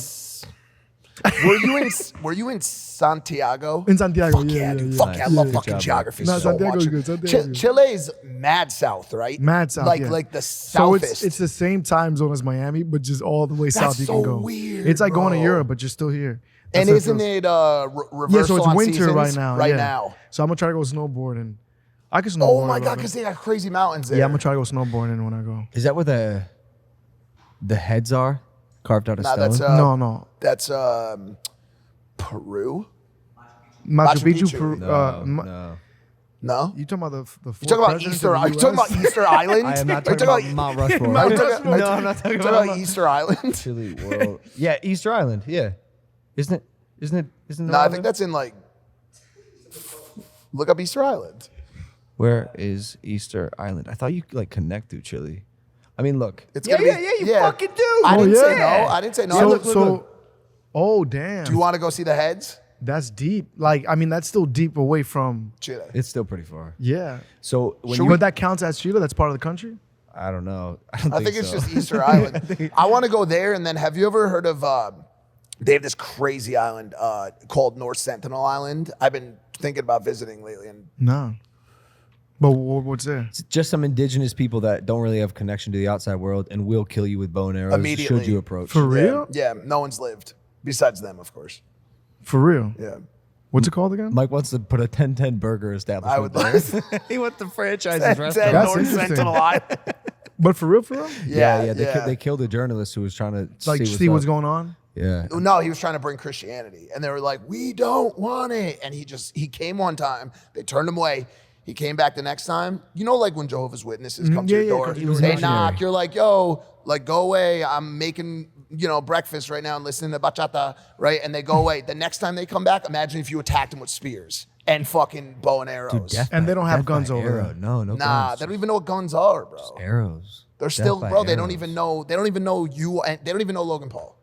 Were you in Santiago? In Santiago, Fuck yeah. dude. Fuck yeah, I love Good fucking job, geography bro. No, so Santiago's much. good, Santiago's good. Chile's mad south, right? Mad south, like yeah. like the So southest. it's the same time zone as Miami, but just all the way south you so can go. weird, It's like going to bro. Europe, but you're still here. and That's how isn't feels. it reversal Yeah, so it's on winter seasons right now. Right yeah. now. So I'm gonna try to go snowboarding. I can snowboard. Oh my a god, little because bit. they got crazy mountains there. Yeah, I'm gonna try to go snowboarding when I go. Is that where the heads are carved out of Nah, stone? that's No. that's Peru. Machu Machu Picchu. Picchu. Peru, no. No. You talking about the You talking about Easter? Are you talking about Easter Island? I am not Are you talking about Mount Rushmore. Are you talking- No, I'm not talking talking about about Easter Island. Chile world. Yeah, Easter Island. Yeah, isn't it? No, I think that's in like. Look up Easter Island. Where is Easter Island? I thought you could like connect through Chile. I mean, look. It's yeah, gonna yeah, be, yeah. You fucking do. I didn't say yeah. no. I didn't say no. So, Look, so oh damn. do you want to go see the heads? That's deep. Like, I mean, that's still deep away from. Chile. It's still pretty far. Yeah. So when Should you, But that counts as Chile. That's part of the country. I don't know. I don't I think it's so. just Easter Island. I want to go there. And then have you ever heard of, they have this crazy island called North Sentinel Island. I've been thinking about visiting lately. And No. But what's there? It's just some indigenous people that don't really have connection to the outside world and will kill you with bow and arrows Immediately. should you approach. For real? yeah, no one's lived besides them, of course. For real? Yeah. What's it called again? Mike wants to put a 10-10 burger establishment. I would there. He wants the franchise restaurant. That's North interesting. Sentinel Island. But for real, for real? Yeah. They killed a journalist who was trying to Like, see what's going on? Yeah. No, he was trying to bring Christianity, and they were like, "We don't want it." And he came one time. They turned him away. He came back the next time. You know, like when Jehovah's Witnesses come to your door, come to your door. they knock. You're like, "Yo, like go away. I'm making breakfast right now and listening to bachata." Right, and they go away. The next time they come back, imagine if you attacked them with spears and fucking bow and arrows. Dude, death And they don't have death by guns over arrow. there. No Nah, guns. they don't even know what guns are, bro. Arrows. They're Death still, by bro. They arrows. don't even know. They don't even know you. And they don't even know Logan Paul.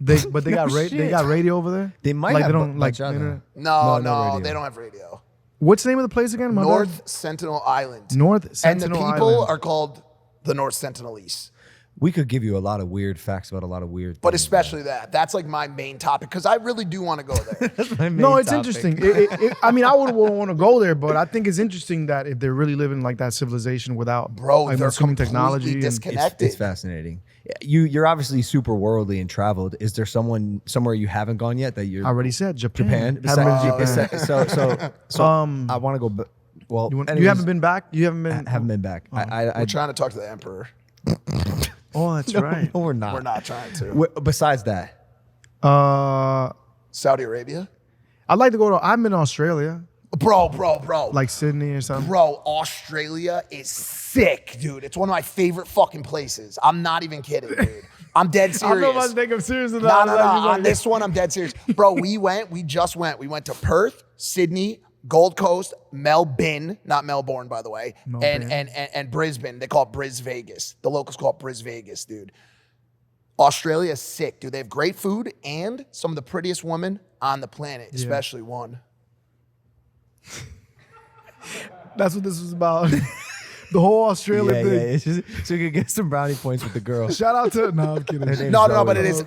But they got shit. they got radio over there. They might like have they don't like bachata. internet? No, No no, radio. they don't have radio. What's the name of the place again? My bad. North Sentinel Island. North Sentinel And the people Island. are called the North Sentinelese. We could give you a lot of weird facts about a lot of weird But things, especially that. That's like my main topic because I really do want to go there. man. No, it's interesting. I mean, I would want to go there, but I think it's interesting that if they're really living like that civilization without Bro, like, they're most common completely technology. And, disconnected. It's fascinating. You're obviously super worldly and traveled. Is there somewhere you haven't gone yet that you're I already said Japan. Japan? Haven't been to Japan. So I want to go. Well, You anyways, haven't been back? You haven't been? haven't been back. We're trying to talk to the emperor. Oh, that's right. No, we're not. We're not trying to. Besides that, Saudi Arabia? I'd like to go to. I'm in Australia, Bro. like Sydney or something. Bro, Australia is sick, dude. It's one of my favorite fucking places. I'm not even kidding, dude. I'm dead serious. I don't know if I think I'm serious or No, not. no, no. On this one, I'm dead serious. Bro, we just went. We went to Perth, Sydney, Gold Coast, Melbourne, not Melbourne, by the way, and Brisbane. They call it Bris Vegas. The locals call it Bris Vegas, dude. Australia is sick, dude. They have great food and some of the prettiest women on the planet, especially one. That's what this was about. The whole Australia yeah, thing. it's just so you can get some brownie points with the girl. Shout out to no, I'm kidding. name's No, Zoe. but it is.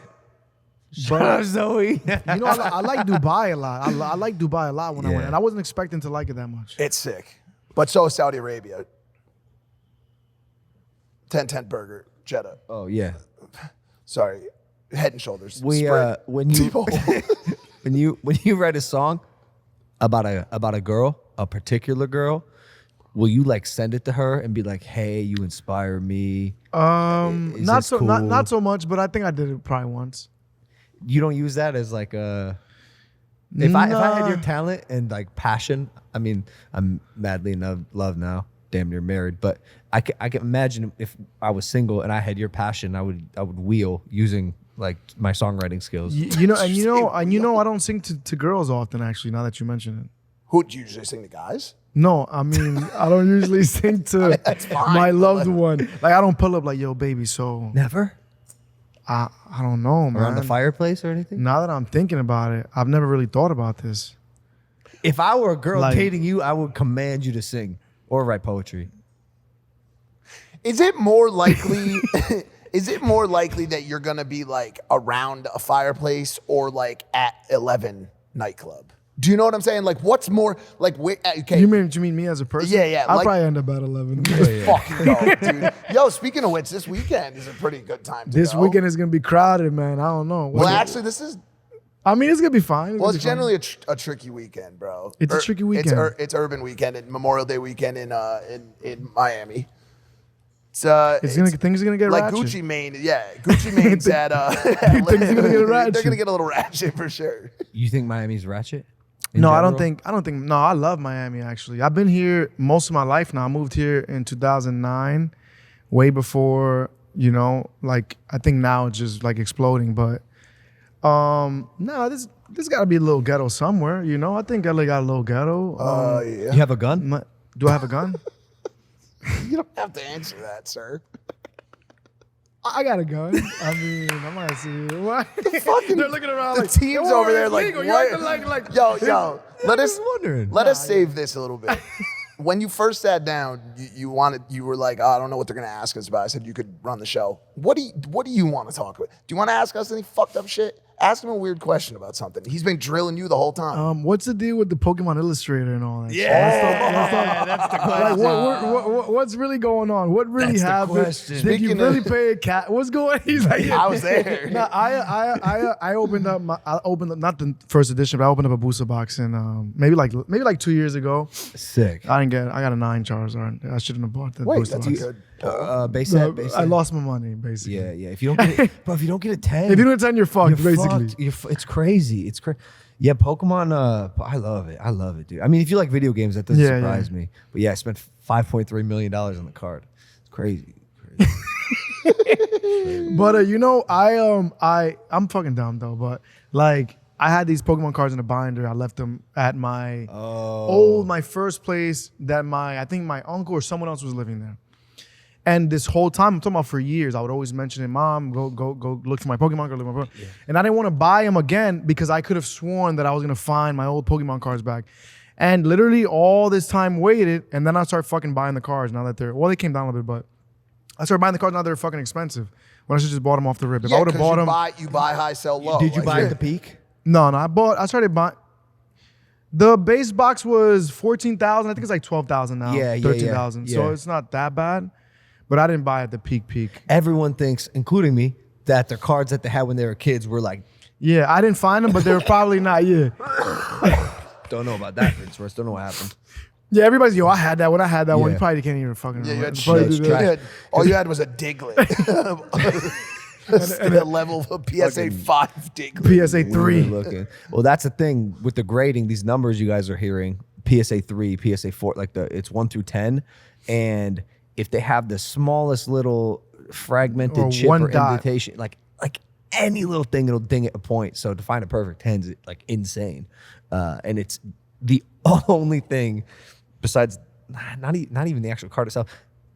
Shout out Zoe. You know, I like Dubai a lot. I like Dubai a lot when I Yeah. went, and I wasn't expecting to like it that much. It's sick. But so is Saudi Arabia. 10-10 burger, Jeddah. Oh yeah. Sorry. Head and shoulders. We Sprint. when you T-Bone. when you write a song about a girl, a particular girl, will you like send it to her and be like, "Hey, you inspire me"? Is Not this so cool? not so much, but I think I did it probably once. You don't use that as like a. If I had your Nah. talent and like passion, I mean, I'm madly in love now, damn near married, but I can imagine if I was single and I had your passion, I would wheel using like my songwriting skills. You know, I don't sing to girls often. Actually, now that you mention it. Who do you usually sing to guys? No, I mean I don't usually sing to fine, my loved one. Like I don't pull up like, "Yo, baby." So Never I don't know, man. around the fireplace or anything. Now that I'm thinking about it, I've never really thought about this. If I were a girl Like- dating you, I would command you to sing or write poetry. Is it more likely? Is it more likely that you're gonna be like around a fireplace or like at 11 nightclub? Do you know what I'm saying? Like, what's more like? Okay, You mean me as a person? Yeah, I'll like- probably end up at 11. fucking go, dude. Yo, speaking of which, this weekend is a pretty good time to This go. weekend is gonna be crowded, man. I don't know. Well, actually, this is. I mean, it's gonna be fine. Well, it's generally a tricky weekend, bro. It's a tricky weekend. It's Urban Weekend and Memorial Day weekend in Miami. Things are gonna get like ratchet. Gucci Mane. Yeah, Gucci Mane's at. Things are gonna get ratchet. They're gonna get a little ratchet for sure. You think Miami's ratchet? in No, I don't general? think. No, I love Miami. Actually, I've been here most of my life now. I moved here in 2009, way before like I think now it's just like exploding. But no, this got to be a little ghetto somewhere. I think LA got a little ghetto. Yeah. You have a gun? Do I have a gun? You don't have to answer that, sir. I got a gun. I mean, I'm gonna see what. Fucking They're looking around the like teams "Yo, over there it's like, legal." You're what? acting like Yo, let us wondering. let us save this a little bit. When you first sat down, you were like, oh, I don't know what they're gonna ask us about. I said you could run the show. What do you want to talk about? Do you want to ask us any fucked up shit? Ask him a weird question about something. He's been drilling you the whole time. What's the deal with the Pokemon Illustrator and all that? Yeah, Let's talk. that's the Like, question. what's really going on? What really That's the happened? question. Did you Speaking really of- pay a cat? What's going? He's like, I was there. No, I opened up not the first edition, but I opened up a booster box in maybe like 2 years ago. Sick. I got a 9 Charizard. I shouldn't have bought the Wait, booster that's box. good. Base set. I lost my money basically. Yeah, yeah. If you don't get it, bro, if you don't get a 10, If you don't attend, you're fucked. you're basically. fucked. It's crazy. It's crazy. Yeah, Pokemon. I love it. I love it, dude. I mean, if you like video games, that doesn't surprise me. But yeah, I spent $5.3 million on the card. It's crazy. But I'm fucking dumb though. But like, I had these Pokemon cards in a binder. I left them at my my first place that I think my uncle or someone else was living there. And this whole time, I'm talking about for years, I would always mention it, Mom, go look for my Pokemon, go look for my Pokemon. Yeah. And I didn't want to buy them again because I could have sworn that I was gonna find my old Pokemon cards back. And literally all this time waited, and then I started fucking buying the cards now that they came down a little bit, but I started buying the cards now they're fucking expensive. When I should just bought them off the rip. If I would have bought them, you buy high, sell low. Did you Like, buy at the peak? No, I started buying. The base box was 14,000. I think it's like 12,000 now. Yeah, 13,000. yeah. So it's not that bad. But I didn't buy at the peak. Everyone thinks, including me, that their cards that they had when they were kids were like, Yeah, I didn't find them, but they were probably not. Yeah, don't know about that, Prince Royce. Don't know what happened. yeah. Everybody's I had that one. I had that one. Yeah. You probably can't even fucking. Yeah, you remember. had Probably shit. do that. All you had was a Diglett. The level of a PSA 5 Diglett. PSA Weird 3. looking. Well, that's the thing with the grading. These numbers you guys are hearing, PSA 3, PSA 4, like it's 1 through 10, and if they have the smallest little fragmented Or chip one or dot. indentation, like any little thing, it'll ding at a point. So to find a perfect 10 is like insane, and it's the only thing besides not even the actual card itself.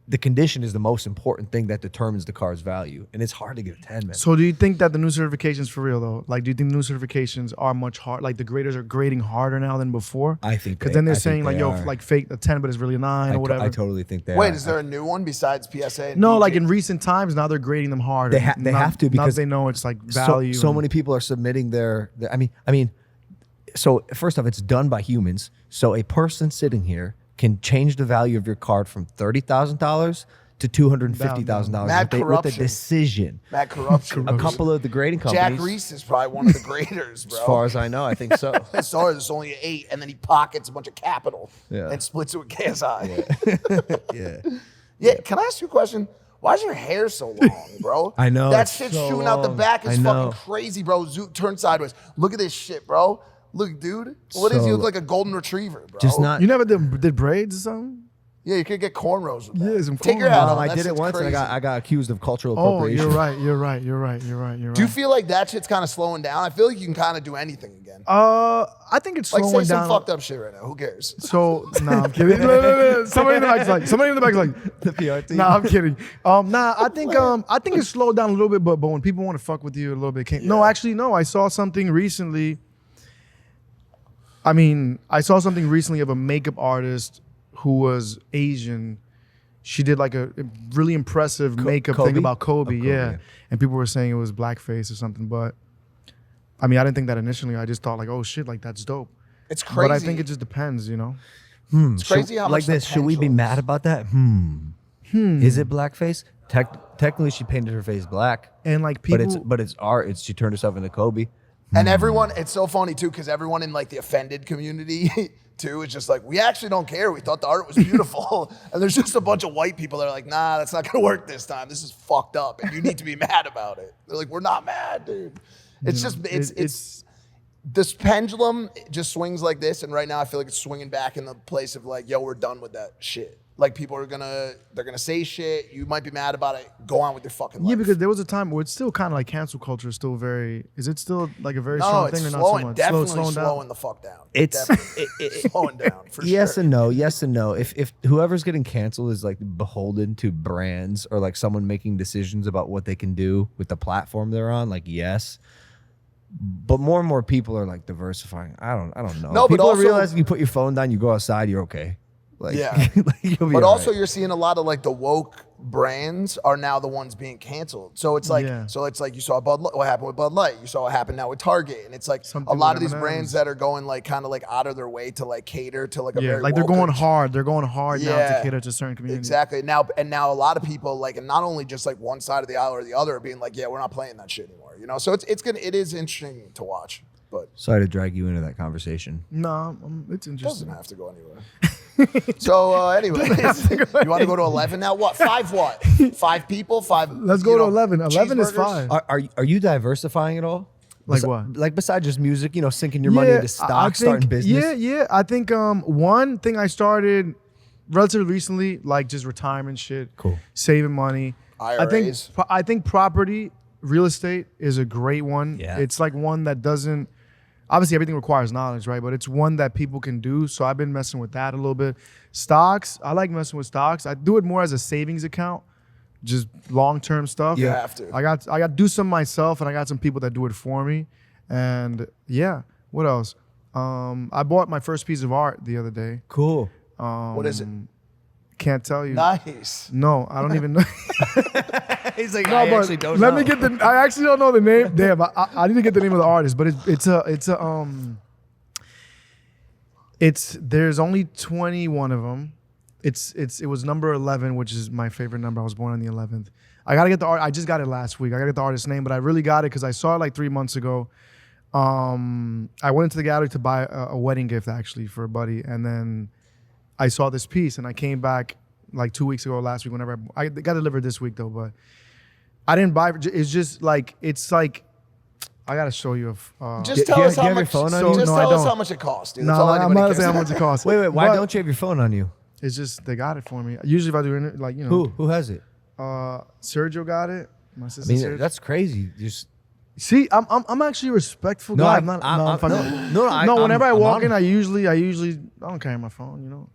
The condition is the most important thing that determines the card's value, and it's hard to get a 10, man. So do you think that the new certifications for real though? Like, do you think the new certifications are much hard? Like the graders are grading harder now than before? I think because they- then they're I think saying like, they yo, are. like fake a 10, but it's really a 9 or whatever. I totally think they are. Wait, is there a new one besides PSA? And No, DG? like in recent times, now they're grading them harder. They have to now because they know it's like value. So and- many people are submitting their I mean, so first off, it's done by humans. So a person sitting here can change the value of your card from $30,000 to $250,000 Mad with a corruption. decision. Mad corruption. A couple of the grading companies, Jack Reese is probably one of the graders, bro. as far as I know, I think so. Sorry, there's only 8, and then he pockets a bunch of capital Yeah. and splits it with KSI. Yeah. Yeah, can I ask you a question? Why is your hair so long, bro? I know, That it's shit's so shooting out the long. back. It's I know. fucking crazy, bro. Turn sideways. Look at this shit, bro. Look, dude. What is So- you look like a golden retriever, bro. Just not. You never did braids or something? Yeah, you could get cornrows with that. Yeah, some Take your hat cornrows. off. I That did it shit's once, and crazy. I got accused of cultural Oh, appropriation. you're right. Do you feel like that shit's kind of slowing down? I feel like you can kind of do anything again. I think it's Like say slowing some down. fucked up shit right now. Who cares? So I'm kidding. No. Somebody in the back's like. The PR team. Nah, I'm kidding. I think it's slowed down a little bit, but when people want to fuck with you a little bit, no, actually, no. I saw something recently. I saw something recently of a makeup artist who was Asian. She did like a really impressive makeup Kobe? thing about Kobe, Oh, Kobe, yeah. yeah. And people were saying it was blackface or something, but I didn't think that initially. I just thought like, oh shit, like that's dope. It's crazy. But I think it just depends, you know. It's crazy how like much this. Should we be potential- mad about that? Is it blackface? Technically, she painted her face black, And like people, but it's art. She turned herself into Kobe. And everyone, it's so funny too, because everyone in like the offended community too is just like, we actually don't care. We thought the art was beautiful. And there's just a bunch of white people that are like, nah, that's not gonna work this time. This is fucked up, and you need to be mad about it. They're like, we're not mad, dude. It's you just know, it's this pendulum just swings like this, and right now I feel like it's swinging back in the place of like, yo, we're done with that shit. Like people they're gonna say shit. You might be mad about it. Go on with your fucking life. Yeah, because there was a time where it's still kind of like cancel culture is still very. Is it still like a very no, strong it's thing or slowing, not so much? definitely slowing slowing the fuck down. It's Slowing down for yes sure. and no, yes and no. If whoever's getting canceled is like beholden to brands or like someone making decisions about what they can do with the platform they're on, like yes. But more and more people are like diversifying. I don't know. No, but people also- are realizing you put your phone down, you go outside, you're okay. Like, Yeah. like, you'll be But all also, right. you're seeing a lot of like the woke brands are now the ones being canceled. So it's like, Yeah. so it's like you saw what happened with Bud Light. You saw what happened now with Target, and it's like Something a lot with of these M&Ms. brands that are going like kind of like out of their way to like cater to like a Yeah, very like they're woke going or- hard. They're going hard now Yeah. to cater to certain communities. Exactly. Now a lot of people like, and not only just like one side of the aisle or the other are being like, yeah, we're not playing that shit anymore. You know, so it is interesting to watch, but Sorry to drag you into that conversation. No, it's it interesting. doesn't have to go anywhere. So anyways, you want to go to 11 now? What? 5 what? 5 people? 5? Let's go to 11. 11 is cheeseburgers? fine. Are you diversifying at all? Like what? Like besides just music, sinking your money into stock, starting business. Yeah. I think one thing I started relatively recently, like just retirement shit. Cool. Saving money. IRAs. I think property, real estate is a great one. Yeah. It's like one that doesn't. Obviously, everything requires knowledge, right? But it's one that people can do. So I've been messing with that a little bit. Stocks, I like messing with stocks. I do it more as a savings account, just long-term stuff. You have to. I got to do some myself, and I got some people that do it for me. And yeah, what else? I bought my first piece of art the other day. Cool. What is it? Can't tell you. Nice. No, I don't even know. He's like, No, but let me get the. I actually don't know the name. Damn, I need to get the name of the artist. But there's only 21 of them. It was number 11, which is my favorite number. I was born on the 11th. I gotta get the art. I just got it last week. I gotta get the artist's name, but I really got it because I saw it like 3 months ago. I went into the gallery to buy a wedding gift actually for a buddy, and then I saw this piece, and I came back like 2 weeks ago, last week, whenever I got delivered this week though, but I didn't buy it. It's just like, it's like, I gotta show you. Just tell us do you how have your much. phone on So you? just No, I tell us don't. how much it costs, dude. No, That's all I'm anybody not cares saying how about. much it costs. Wait, why But don't you have your phone on you? It's just, they got it for me. Usually if I do it, like, Who has it? Sergio got it. My I sister mean, Sergio. that's crazy. Just See, I'm actually a respectful guy. Whenever I walk in, I don't carry my phone, Don't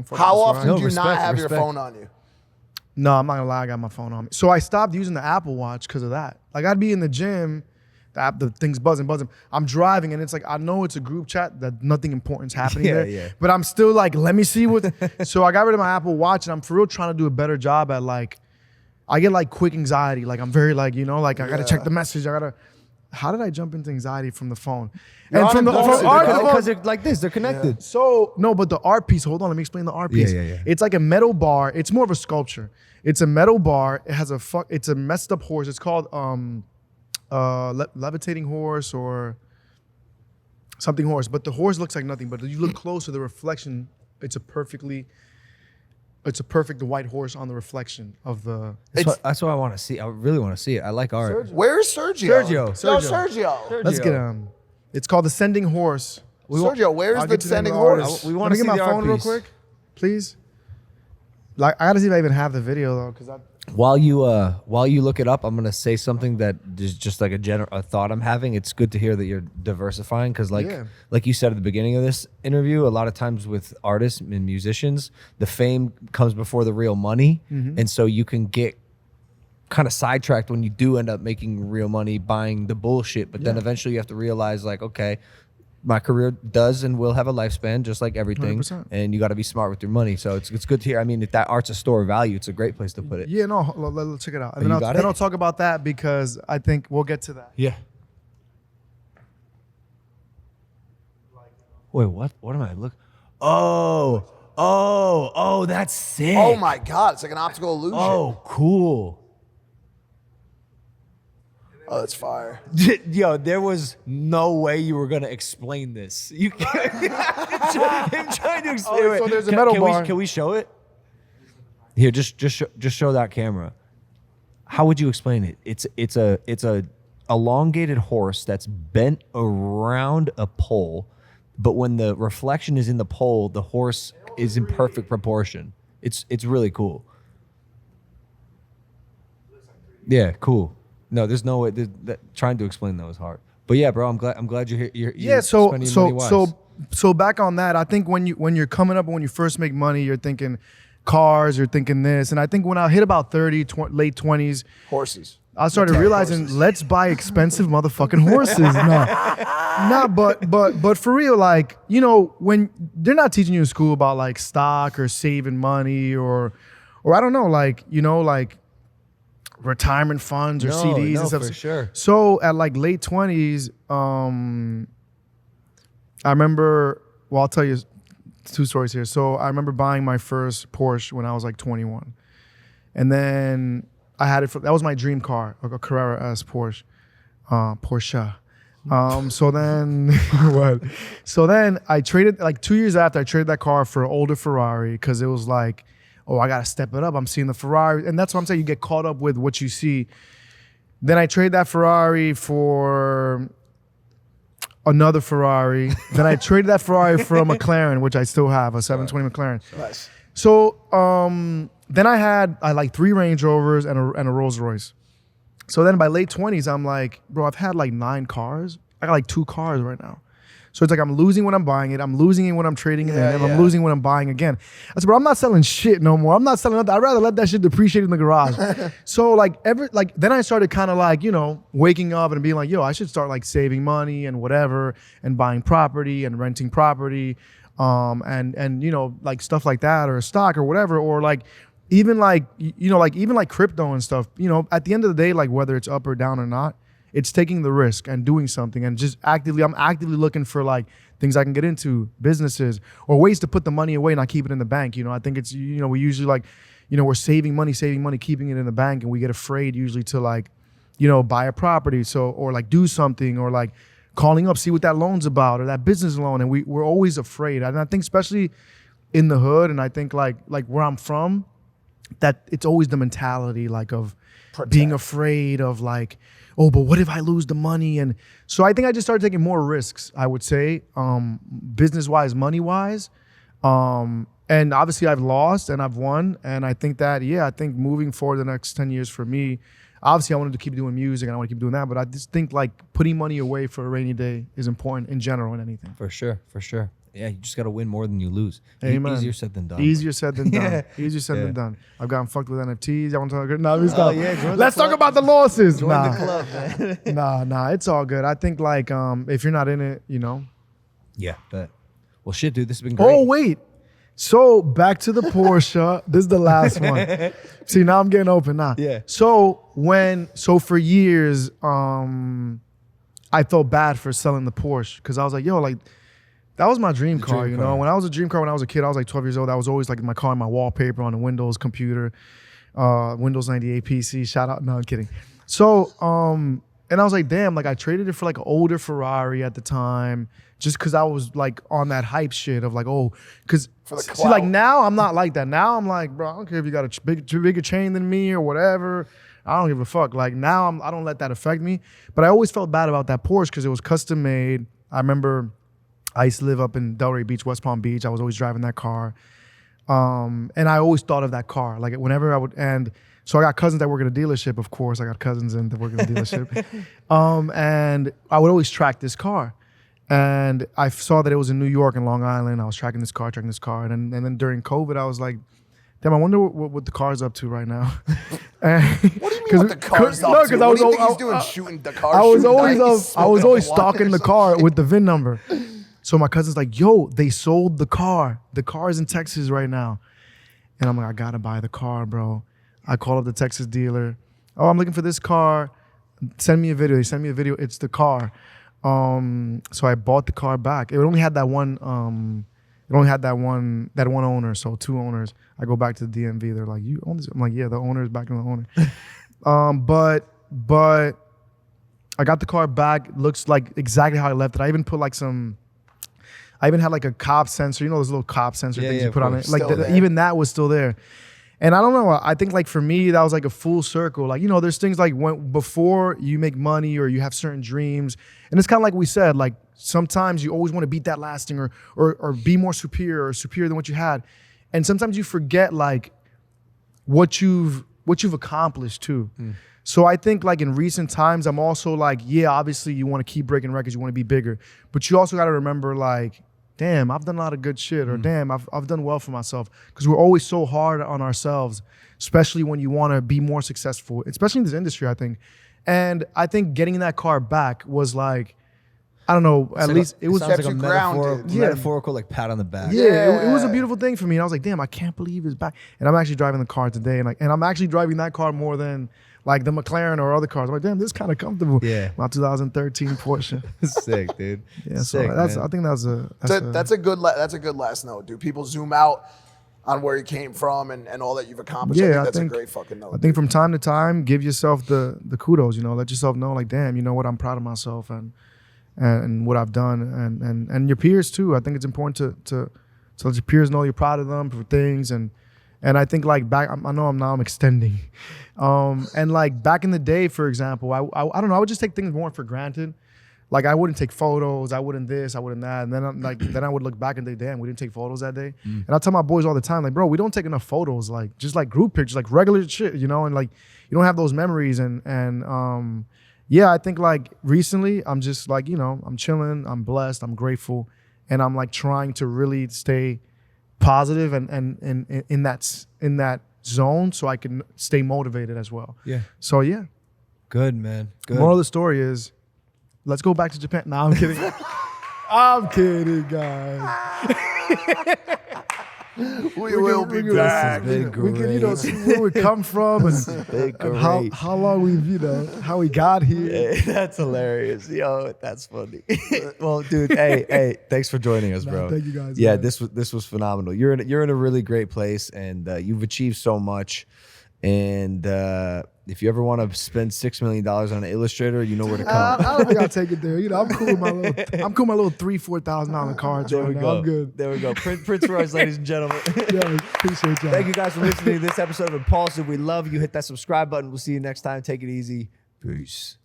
fucking How surround often me. No, do you not respect, have your respect. phone on you? No, I'm not gonna lie, I got my phone on me. So I stopped using the Apple Watch because of that. Like I'd be in the gym, the thing's buzzing. I'm driving and it's like I know it's a group chat that nothing important's happening Yeah, there. yeah. But I'm still like, let me see what. So I got rid of my Apple Watch and I'm for real trying to do a better job at like. I get like quick anxiety. Like I'm very like I gotta check the message. How did I jump into anxiety from the phone? You're and from the unimpulsive, art, bro. because they're like this, they're connected. so no, but the art piece. Hold on, let me explain the art piece. Yeah. It's like a metal bar. It's more of a sculpture. It's a metal bar. It has it's a messed up horse. It's called levitating horse or something horse. But the horse looks like nothing. But you look closer, the reflection. It's a perfect white horse on the reflection of the. That's what I want to see. I really want to see it. I like art. Where's Sergio? Sergio. Yo, Sergio. Let's get It's called the Sending Horse. Sergio, where's I'll the get to the name sending of the artist. horse? We Let wanna me get see my the art phone real piece. quick, please. Like I gotta see if I even have the video though, because While you look it up, I'm gonna say something that is just like a thought I'm having. It's good to hear that you're diversifying because, like you said at the beginning of this interview, a lot of times with artists and musicians, the fame comes before the real money, and so you can get kind of sidetracked when you do end up making real money buying the bullshit. But then eventually you have to realize, like, okay, my career does and will have a lifespan just like everything, 100%. and you got to be smart with your money. So it's good to hear. I mean, if that art's a store of value, it's a great place to put it. Yeah, no, let's check it out. And you then, got it? I'll talk about that because I think we'll get to that. Yeah. Wait, what? What am I looking? Oh, that's sick. Oh my God, it's like an optical illusion. Oh, cool. Oh, that's fire. Yo, there was no way you were gonna explain this. You can't. I'm trying to explain Oh, it. so there's a metal bar. Can we show it? Here, just show that camera. How would you explain it? It's a elongated horse that's bent around a pole, but when the reflection is in the pole, the horse is in perfect proportion. It's really cool. Yeah, cool. No, there's no way. Trying to explain that was hard. But yeah, bro, I'm glad you're here. You're spending your money wise. So back on that, I think when you're coming up and when you first make money, you're thinking cars, you're thinking this, and I think when I hit about 30, late 20s, horses. I started realizing let's buy expensive motherfucking horses. But for real, like, you know, when they're not teaching you in school about like stock or saving money or I don't know, like, you know, like retirement funds or CDs and stuff. For sure. So at like late 20s, I remember, well, I'll tell you 2 stories here. So I remember buying my first Porsche when I was like 21. And then I had it that was my dream car, like a Carrera S Porsche. So then what? So then I traded, like 2 years after, I traded that car for an older Ferrari because it was like, oh, I got to step it up. I'm seeing the Ferrari. And that's what I'm saying. You get caught up with what you see. Then I traded that Ferrari for another Ferrari. Then I traded that Ferrari for a McLaren, which I still have, a 720 McLaren. Nice. So then I had like 3 Range Rovers and a Rolls Royce. So then by late 20s, I'm like, bro, I've had like 9 cars. I got like 2 cars right now. So it's like I'm losing when I'm buying it. I'm losing it when I'm trading it in. And I'm losing when I'm buying again. I said, bro, I'm not selling shit no more. I'm not selling nothing. I'd rather let that shit depreciate in the garage. So then I started kind of like, you know, waking up and being like, yo, I should start like saving money and whatever and buying property and renting property. And you know, like stuff like that or stock or whatever, or like even like, you know, like even like crypto and stuff, you know, at the end of the day, like whether it's up or down or not, it's taking the risk and doing something and just I'm actively looking for like things I can get into, businesses or ways to put the money away and not keep it in the bank. You know, I think it's, you know, we usually like, you know, we're saving money, keeping it in the bank, and we get afraid usually to like, you know, buy a property. So, or like do something or like calling up, see what that loan's about or that business loan. And we're always afraid. And I think especially in the hood, and I think like where I'm from, that it's always the mentality like of being afraid of like, oh, but what if I lose the money? And so I think I just started taking more risks, I would say, business-wise, money-wise. And obviously I've lost and I've won. And I think that, I think moving forward the next 10 years for me, obviously I wanted to keep doing music and I want to keep doing that. But I just think like putting money away for a rainy day is important in general in anything. For sure. Yeah, you just got to win more than you lose. Amen. Easier said than done. Easier said than done. Easier said than done. I've gotten fucked with NFTs. I want to talk. No, let's talk about the losses. Join the club, man. Nah, it's all good. I think like if you're not in it, you know. Yeah, bet. Well, shit, dude, this has been great. Oh wait, so back to the Porsche. This is the last one. See, now I'm getting open now. Yeah. So for years, I felt bad for selling the Porsche because I was like, yo, like. That was my dream car, you know. When I was a dream car, when I was a kid, I was like 12 years old. That was always like my car, my wallpaper on the Windows computer, Windows 98 PC. Shout out, no, I'm kidding. So, and I was like, damn, like I traded it for like an older Ferrari at the time, just because I was like on that hype shit of like, oh, because see, like now I'm not like that. Now I'm like, bro, I don't care if you got a bigger chain than me or whatever. I don't give a fuck. Like now I don't let that affect me. But I always felt bad about that Porsche because it was custom made. I remember. I used to live up in Delray Beach, West Palm Beach. I was always driving that car. And I always thought of that car. Like whenever I would, and so I got cousins that work at a dealership, of course. I got cousins that work at a dealership. And I would always track this car. And I saw that it was in New York and Long Island. I was tracking this car. And then during COVID, I was like, damn, I wonder what the car's up to right now. What do you mean what the car's up to? What do you think he's doing, shooting the car? I was always stalking the car with the VIN number. So my cousin's like, yo, they sold the car. The car's in Texas right now. And I'm like, I gotta buy the car, bro. I call up the Texas dealer. Oh, I'm looking for this car. Send me a video. They send me a video. It's the car. So I bought the car back. It only had that one. It only had that one owner. So 2 owners. I go back to the DMV. They're like, you own this? I'm like, yeah, the owner is back in the owner. But I got the car back. It looks like exactly how I left it. I even put like I even had like a cop sensor, you know those little cop sensor things you put on it. Like even that was still there. And I don't know, I think like for me, that was like a full circle. Like, you know, there's things like before you make money or you have certain dreams. And it's kind of like we said, like sometimes you always want to beat that last thing or be more superior or superior than what you had. And sometimes you forget like what you've accomplished too. So I think like in recent times, I'm also like, yeah, obviously you want to keep breaking records, you want to be bigger, but you also got to remember like, damn, I've done a lot of good shit, or damn, I've done well for myself. Because we're always so hard on ourselves, especially when you want to be more successful, especially in this industry, I think. And I think getting that car back was like, I don't know, at least it was sounds like a kept you grounded. metaphorical like pat on the back. yeah, it was a beautiful thing for me. And I was like, damn, I can't believe it's back. And I'm actually driving the car today. And I'm actually driving that car more than like the McLaren or other cars. I'm like, damn, this is kind of comfortable. Yeah. My 2013 Porsche. Sick, dude. Yeah, so Sick, that's man. I think That's a good last note, dude. People zoom out on where you came from and all that you've accomplished. Yeah, I think that's a great fucking note. I think from time to time, give yourself the kudos, you know, let yourself know like, damn, you know what, I'm proud of myself and what I've done and your peers too. I think it's important to let your peers know you're proud of them for things and I think like back, I know I'm extending, and like back in the day, for example, I don't know, I would just take things more for granted. Like I wouldn't take photos, I wouldn't this, I wouldn't that, and then I would look back and think, damn, we didn't take photos that day. And I tell my boys all the time, like, bro, we don't take enough photos, like just like group pictures, like regular shit, you know, and like you don't have those memories and yeah, I think like recently I'm just like, you know, I'm chilling, I'm blessed, I'm grateful, and I'm like trying to really stay positive and in that zone so I can stay motivated as well. Yeah. So yeah. Good, man. Good. Moral of the story is, let's go back to Japan. No, I'm kidding. I'm kidding, guys. We will be back. We can, you know, see where we come from and how long we've, you know, how we got here. Hey, that's hilarious. Yo, that's funny. Well, dude, hey, thanks for joining us, bro. Thank you guys. Yeah, man. this was phenomenal. You're in a really great place, and you've achieved so much. And if you ever want to spend $6 million on an illustrator, you know where to come. I don't think I'll take it there. You know, I'm cool with my little $3,000-$4,000 cards. There right we now. go. I'm good. There we go. Prince Royce, ladies and gentlemen. Yeah, appreciate y'all. Thank you guys for listening to this episode of Impaulsive. We love you. Hit that subscribe button. We'll see you next time. Take it easy. Peace.